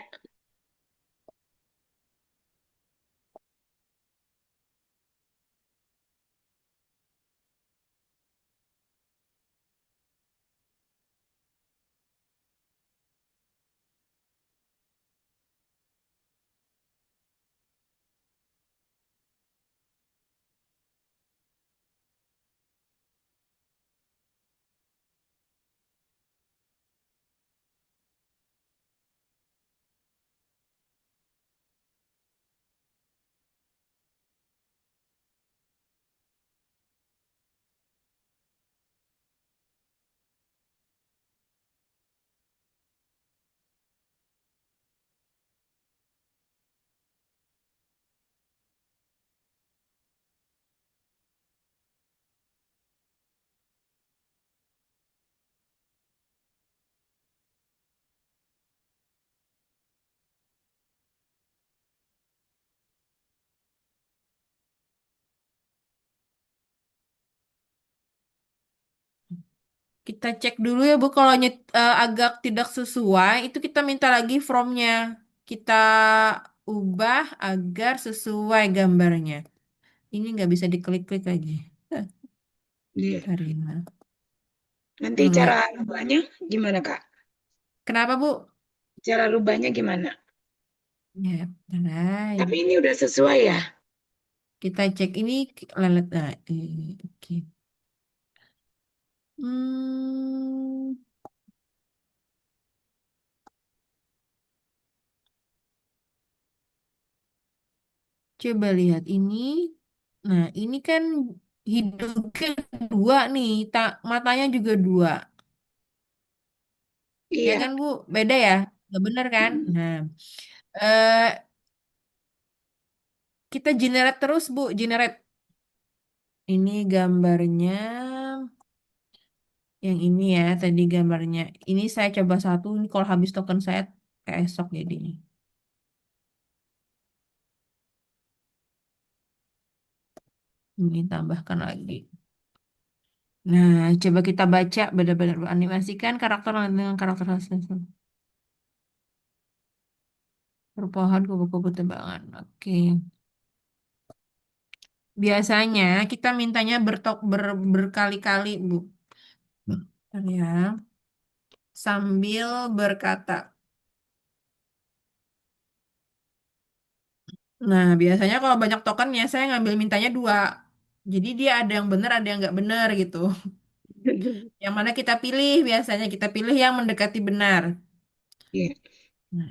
Kita cek dulu ya Bu, kalau agak tidak sesuai, itu kita minta lagi from-nya. Kita ubah agar sesuai gambarnya. Ini nggak bisa diklik-klik lagi. Iya. Karina. Nanti Hmm, cara rubahnya gimana, Kak? Kenapa Bu? Cara rubahnya gimana? Ya, benar. Tapi ini udah sesuai ya? Kita cek ini lelet. Nah, oke. Hmm, Coba lihat ini. Nah, ini kan hidungnya dua nih, matanya juga dua. Ya Iya. kan Bu? Beda ya? Nggak bener kan? Mm. Nah, eh, kita generate terus Bu, generate. Ini gambarnya, yang ini ya tadi gambarnya. Ini saya coba satu, ini kalau habis token saya keesok jadinya. Ini tambahkan lagi. Nah, coba kita baca benar-benar animasikan karakter dengan karakter asli. Perpohon kupu-kupu tebangan. Oke. Biasanya kita mintanya berkali-kali, Bu. Bentar ya. Sambil berkata. Nah, biasanya kalau banyak tokennya saya ngambil mintanya dua. Jadi dia ada yang benar, ada yang nggak benar gitu. Yang mana kita pilih biasanya kita pilih yang mendekati benar. Iya. Nah,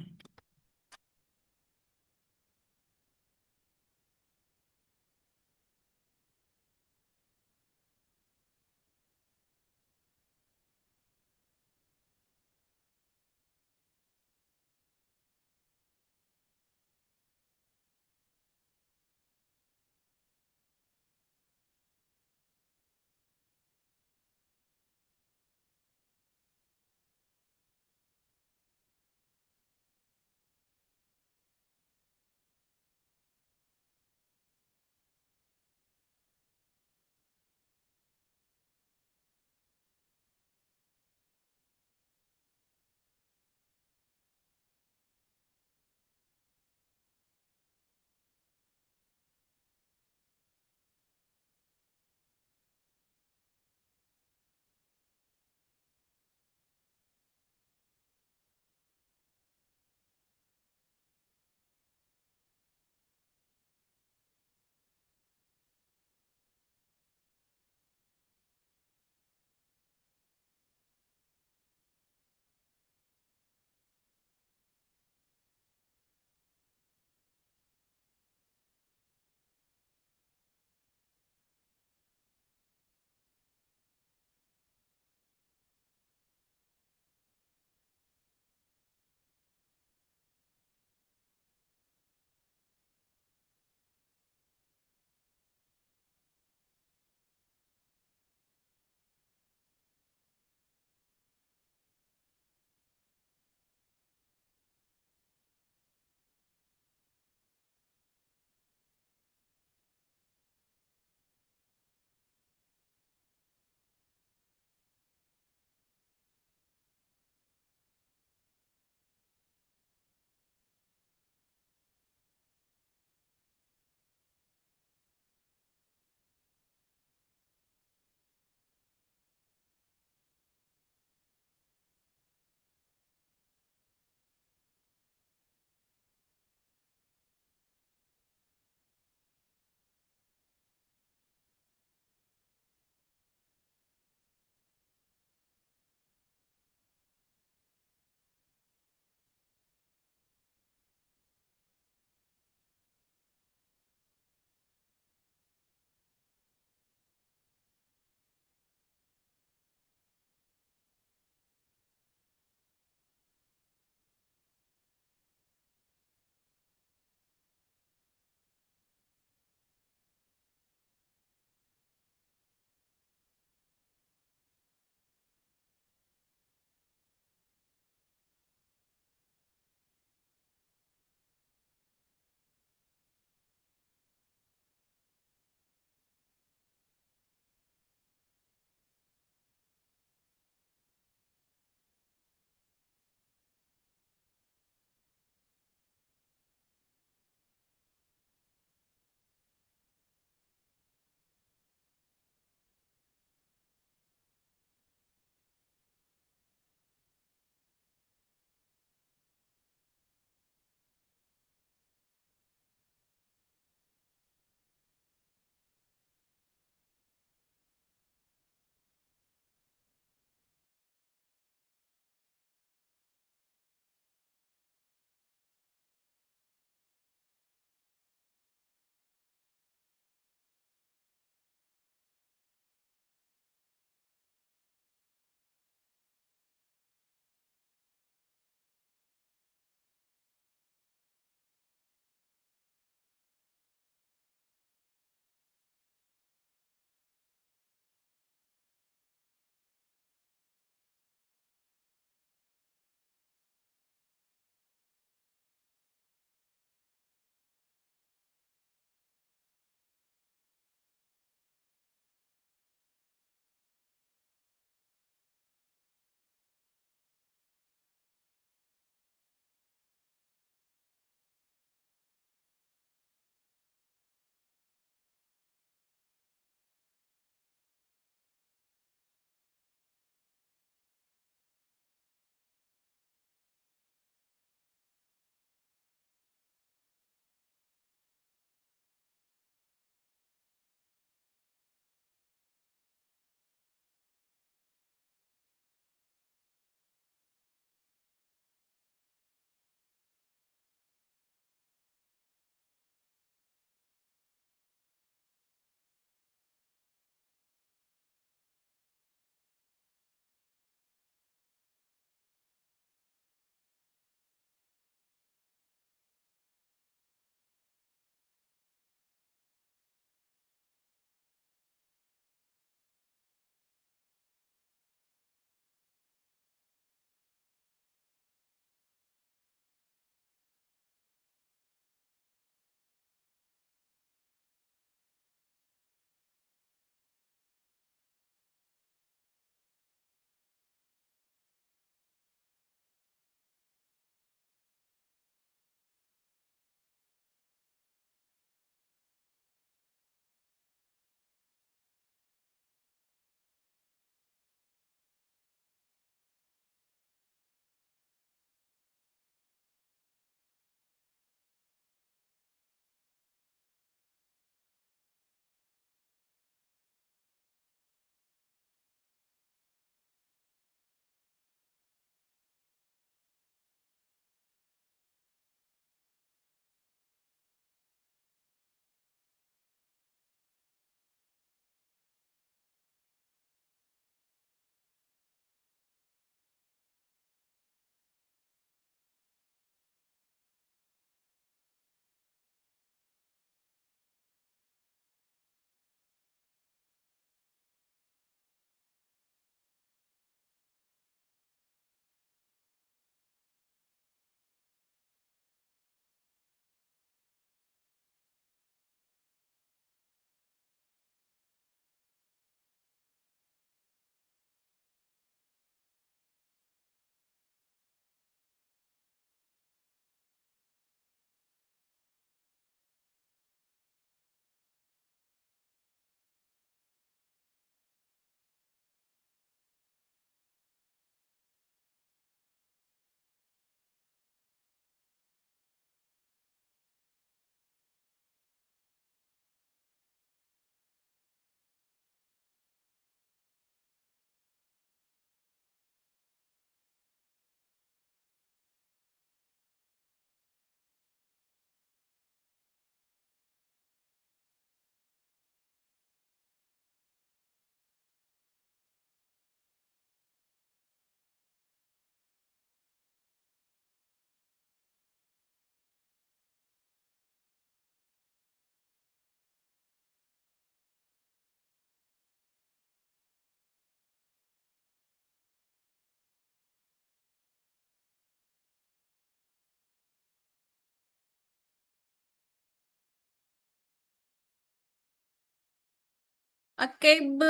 Oke, Bu.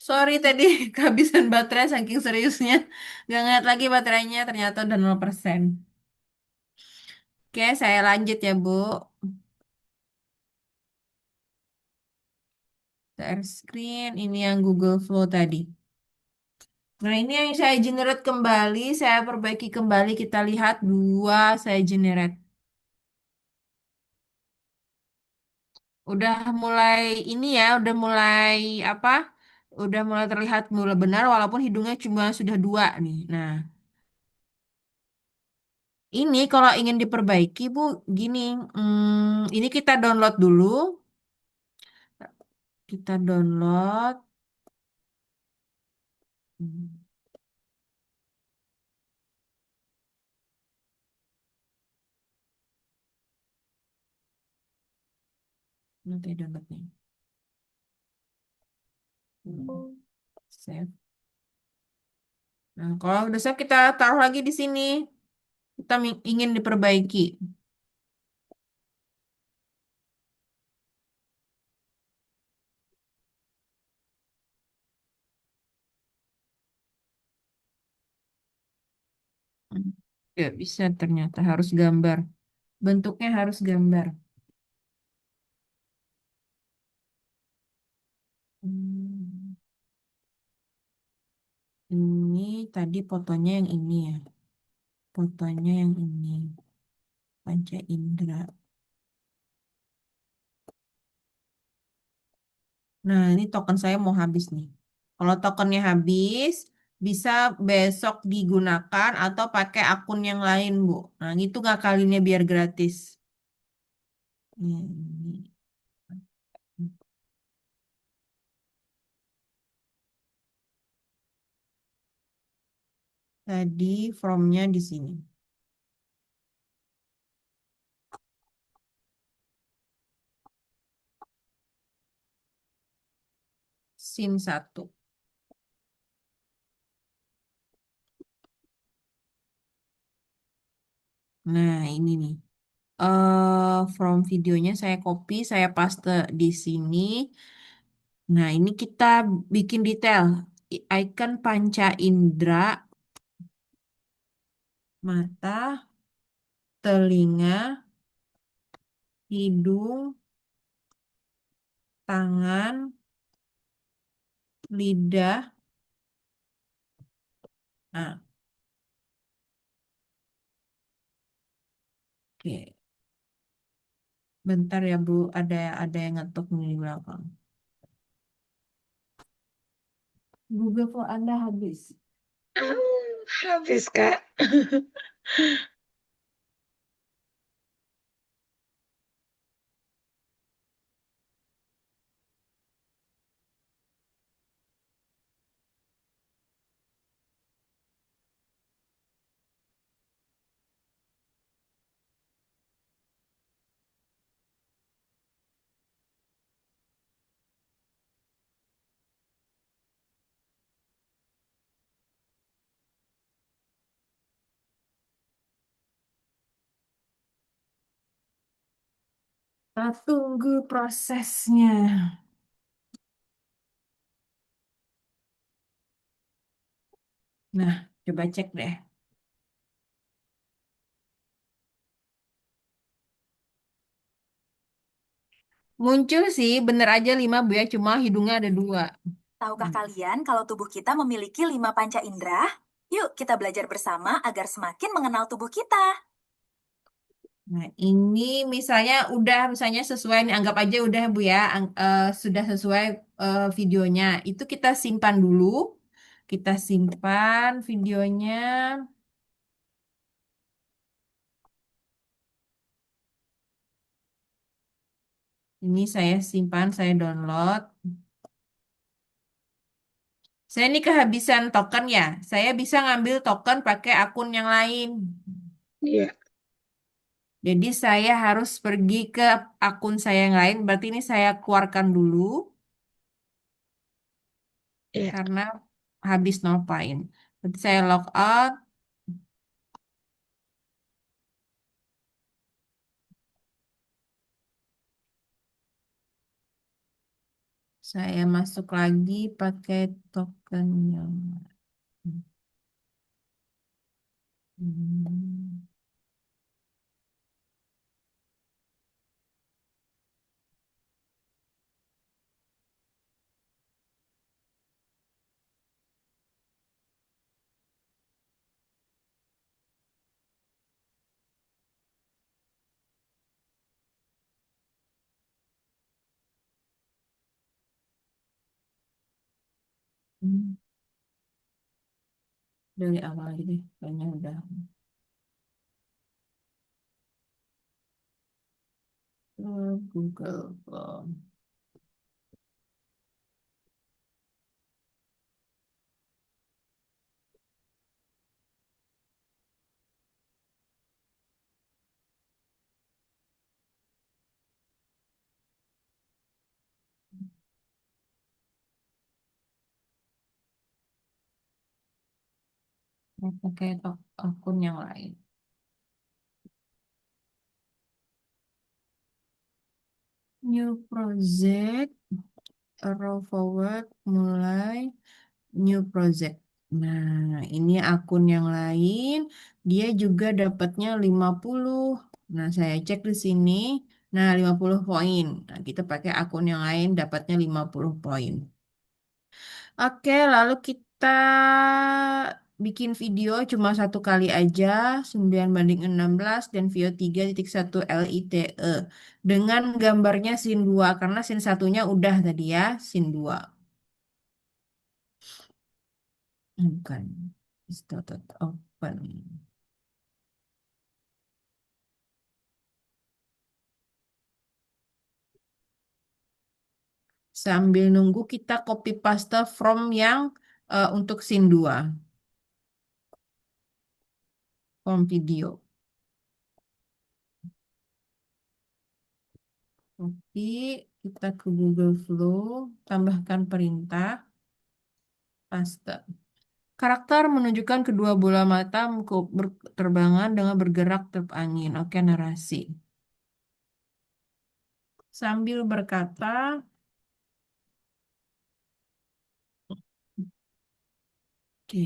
Sorry tadi kehabisan baterai saking seriusnya. Gak ngeliat lagi baterainya, ternyata udah 0%. Oke, saya lanjut ya, Bu. Share screen, ini yang Google Flow tadi. Nah, ini yang saya generate kembali, saya perbaiki kembali, kita lihat dua saya generate. Udah mulai ini ya, udah mulai apa? Udah mulai terlihat mulai benar walaupun hidungnya cuma sudah dua nih. Nah, ini kalau ingin diperbaiki, Bu, gini, ini kita download dulu. Kita download. Hmm, Nanti downloadnya. Save. Nah, kalau udah save kita taruh lagi di sini. Kita ingin diperbaiki. Hmm, Nggak bisa ternyata harus gambar. Bentuknya harus gambar. Hmm, Ini tadi fotonya yang ini ya. Fotonya yang ini. Panca Indera. Nah, ini token saya mau habis nih. Kalau tokennya habis, bisa besok digunakan atau pakai akun yang lain, Bu. Nah, itu ngakalinnya biar gratis. Ini. Tadi from-nya di sini. Scene 1. Nah, ini nih. From videonya saya copy, saya paste di sini. Nah, ini kita bikin detail. Icon panca indera, mata, telinga, hidung, tangan, lidah. Nah, oke. Bentar ya, Bu. Ada yang ngetuk nih di belakang. Google for Anda habis. Habis, Kak. Kita tunggu prosesnya. Nah, coba cek deh. Muncul sih, bener aja 5 Bu ya, cuma hidungnya ada 2. Tahukah kalian kalau tubuh kita memiliki 5 panca indera? Yuk, kita belajar bersama agar semakin mengenal tubuh kita. Nah, ini misalnya sesuai, nih, anggap aja udah Bu ya, sudah sesuai videonya. Itu kita simpan dulu. Kita simpan videonya. Ini saya simpan, saya download. Saya ini kehabisan token ya. Saya bisa ngambil token pakai akun yang lain. Iya, Jadi saya harus pergi ke akun saya yang lain. Berarti ini saya keluarkan dulu iya. karena habis no point. Berarti saya log out. Saya masuk lagi pakai token yang Hmm. Hmm. Dari awal lagi deh, kayaknya udah Google Form. Pakai akun yang lain. New project, roll forward, mulai, new project. Nah, ini akun yang lain, dia juga dapatnya 50. Nah, saya cek di sini. Nah, 50 poin. Nah, kita pakai akun yang lain dapatnya 50 poin. Oke, lalu kita bikin video cuma satu kali aja, 9:16 dan view 3.1 LITE. Dengan gambarnya scene 2, karena scene satunya udah tadi ya, scene 2. Bukan. Started open. Sambil nunggu kita copy paste from yang untuk scene 2. From video. Oke, kita ke Google Flow, tambahkan perintah, paste. Karakter menunjukkan kedua bola mata berterbangan dengan bergerak tiup angin. Oke, narasi. Sambil berkata, oke.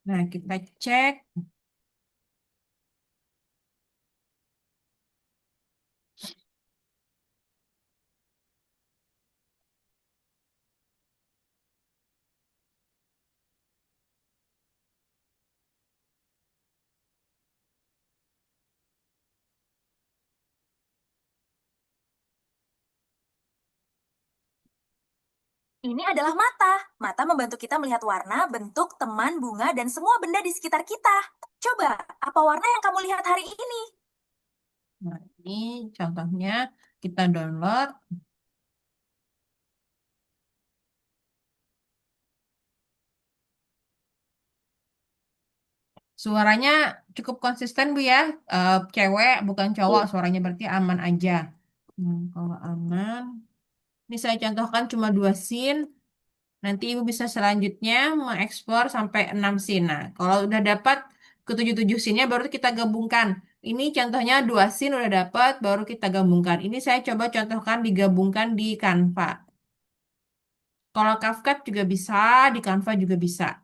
Nah, kita cek. Ini adalah mata. Mata membantu kita melihat warna, bentuk, teman, bunga, dan semua benda di sekitar kita. Coba, apa warna yang kamu lihat hari ini? Nah, ini contohnya kita download. Suaranya cukup konsisten, Bu ya. Cewek, bukan cowok. Iya. Suaranya berarti aman aja. Kalau aman. Ini saya contohkan cuma 2 scene. Nanti Ibu bisa selanjutnya mengeksplor sampai 6 scene. Nah, kalau udah dapat ke 7 scene-nya baru kita gabungkan. Ini contohnya 2 scene udah dapat, baru kita gabungkan. Ini saya coba contohkan digabungkan di Canva. Kalau CapCut juga bisa, di Canva juga bisa.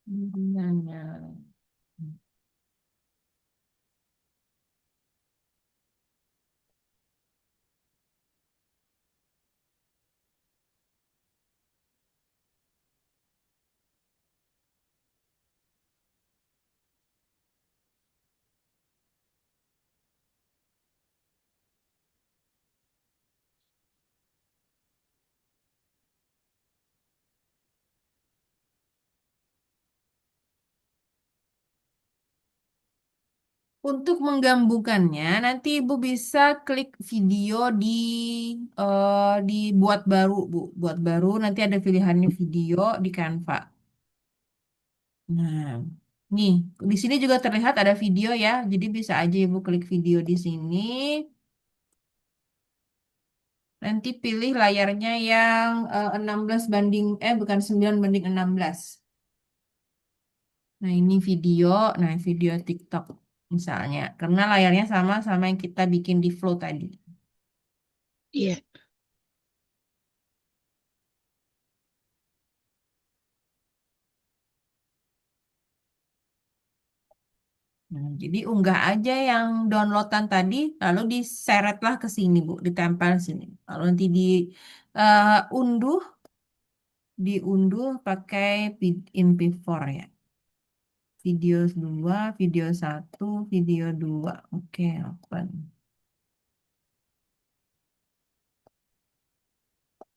Dunianya. Untuk menggabungkannya, nanti Ibu bisa klik video di buat baru, Bu. Buat baru, nanti ada pilihannya video di Canva. Nah, nih, di sini juga terlihat ada video ya. Jadi bisa aja Ibu klik video di sini. Nanti pilih layarnya yang 16 banding, bukan 9:16. Nah, ini video, nah video TikTok misalnya. Karena layarnya sama yang kita bikin di Flow tadi. Iya. Nah, jadi unggah aja yang downloadan tadi, lalu diseretlah ke sini, Bu, ditempel sini. Lalu nanti diunduh pakai MP4 ya. Video 2, video 1, video 2. Oke, open.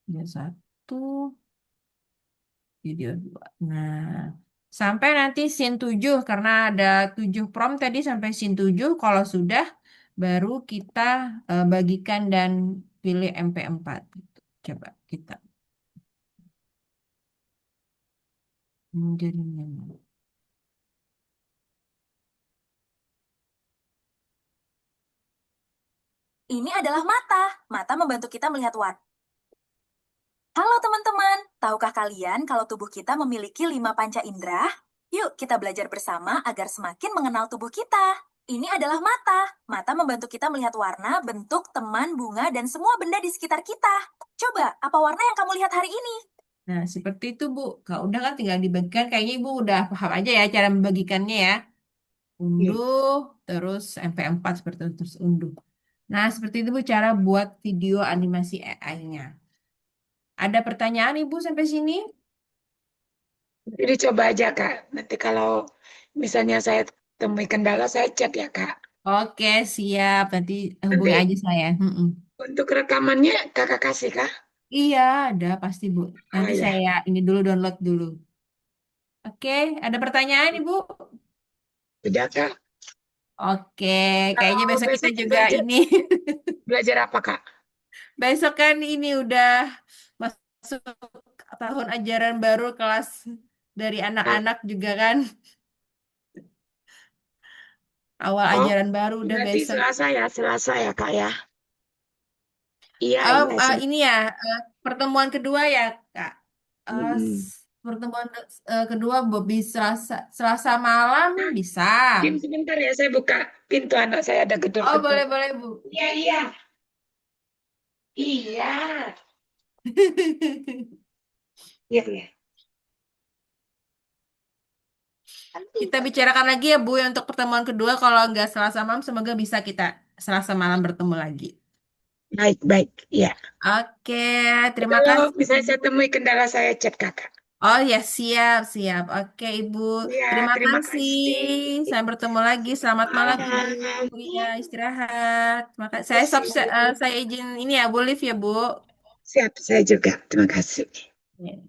Video 1, video 2. Nah, sampai nanti scene 7, karena ada 7 prompt tadi sampai scene 7. Kalau sudah, baru kita bagikan dan pilih MP4. Coba kita. Jadi memang. Ini adalah mata. Mata membantu kita melihat warna. Halo teman-teman, tahukah kalian kalau tubuh kita memiliki 5 panca indera? Yuk kita belajar bersama agar semakin mengenal tubuh kita. Ini adalah mata. Mata membantu kita melihat warna, bentuk, teman, bunga, dan semua benda di sekitar kita. Coba, apa warna yang kamu lihat hari ini? Nah, seperti itu, Bu. Kalau udah kan tinggal dibagikan. Kayaknya Ibu udah paham aja ya cara membagikannya ya. Iya. Unduh, terus MP4 seperti itu, terus unduh. Nah, seperti itu, Bu, cara buat video animasi AI-nya. Ada pertanyaan, Ibu, sampai sini? Jadi coba aja, Kak. Nanti kalau misalnya saya temui kendala, saya chat ya, Kak. Oke, siap. Nanti hubungi Nanti aja saya. Mm-mm. untuk rekamannya Kakak kasih, Kak? Iya, ada pasti, Bu. Oh Nanti ya, saya ini dulu download dulu. Oke, ada pertanyaan, Ibu? sudah, Kak. Oke, kayaknya Kalau besok kita besok juga belajar, ini. belajar apa, Kak? Besok kan ini udah masuk tahun ajaran baru kelas dari Ah, anak-anak juga kan. Awal oh, ajaran baru udah berarti besok. Selasa ya, Kak ya? Iya, iya, Ini ya, pertemuan kedua ya, Kak. Mm-mm. Pertemuan kedua bisa Selasa malam Kak, bisa. diam sebentar ya, saya buka pintu anak saya ada Oh, gedor-gedor. boleh-boleh, Bu. Iya, iya, iya, iya, iya. Kita bicarakan lagi ya, Bu, ya, untuk pertemuan kedua. Kalau nggak Selasa malam, semoga bisa kita Selasa malam bertemu lagi. Baik, baik, iya. Oke, terima Kalau kasih. misalnya saya temui kendala, saya chat Kakak. Oh ya, siap, siap. Oke, Ibu. Iya, Terima terima kasih. kasih. Sampai bertemu lagi. Selamat malam, Ibu. Malam. Iya, istirahat. Maka Terima saya kasih. saya izin ini ya, Bu Liv ya, Bu. Siap, saya juga. Terima kasih. Ya.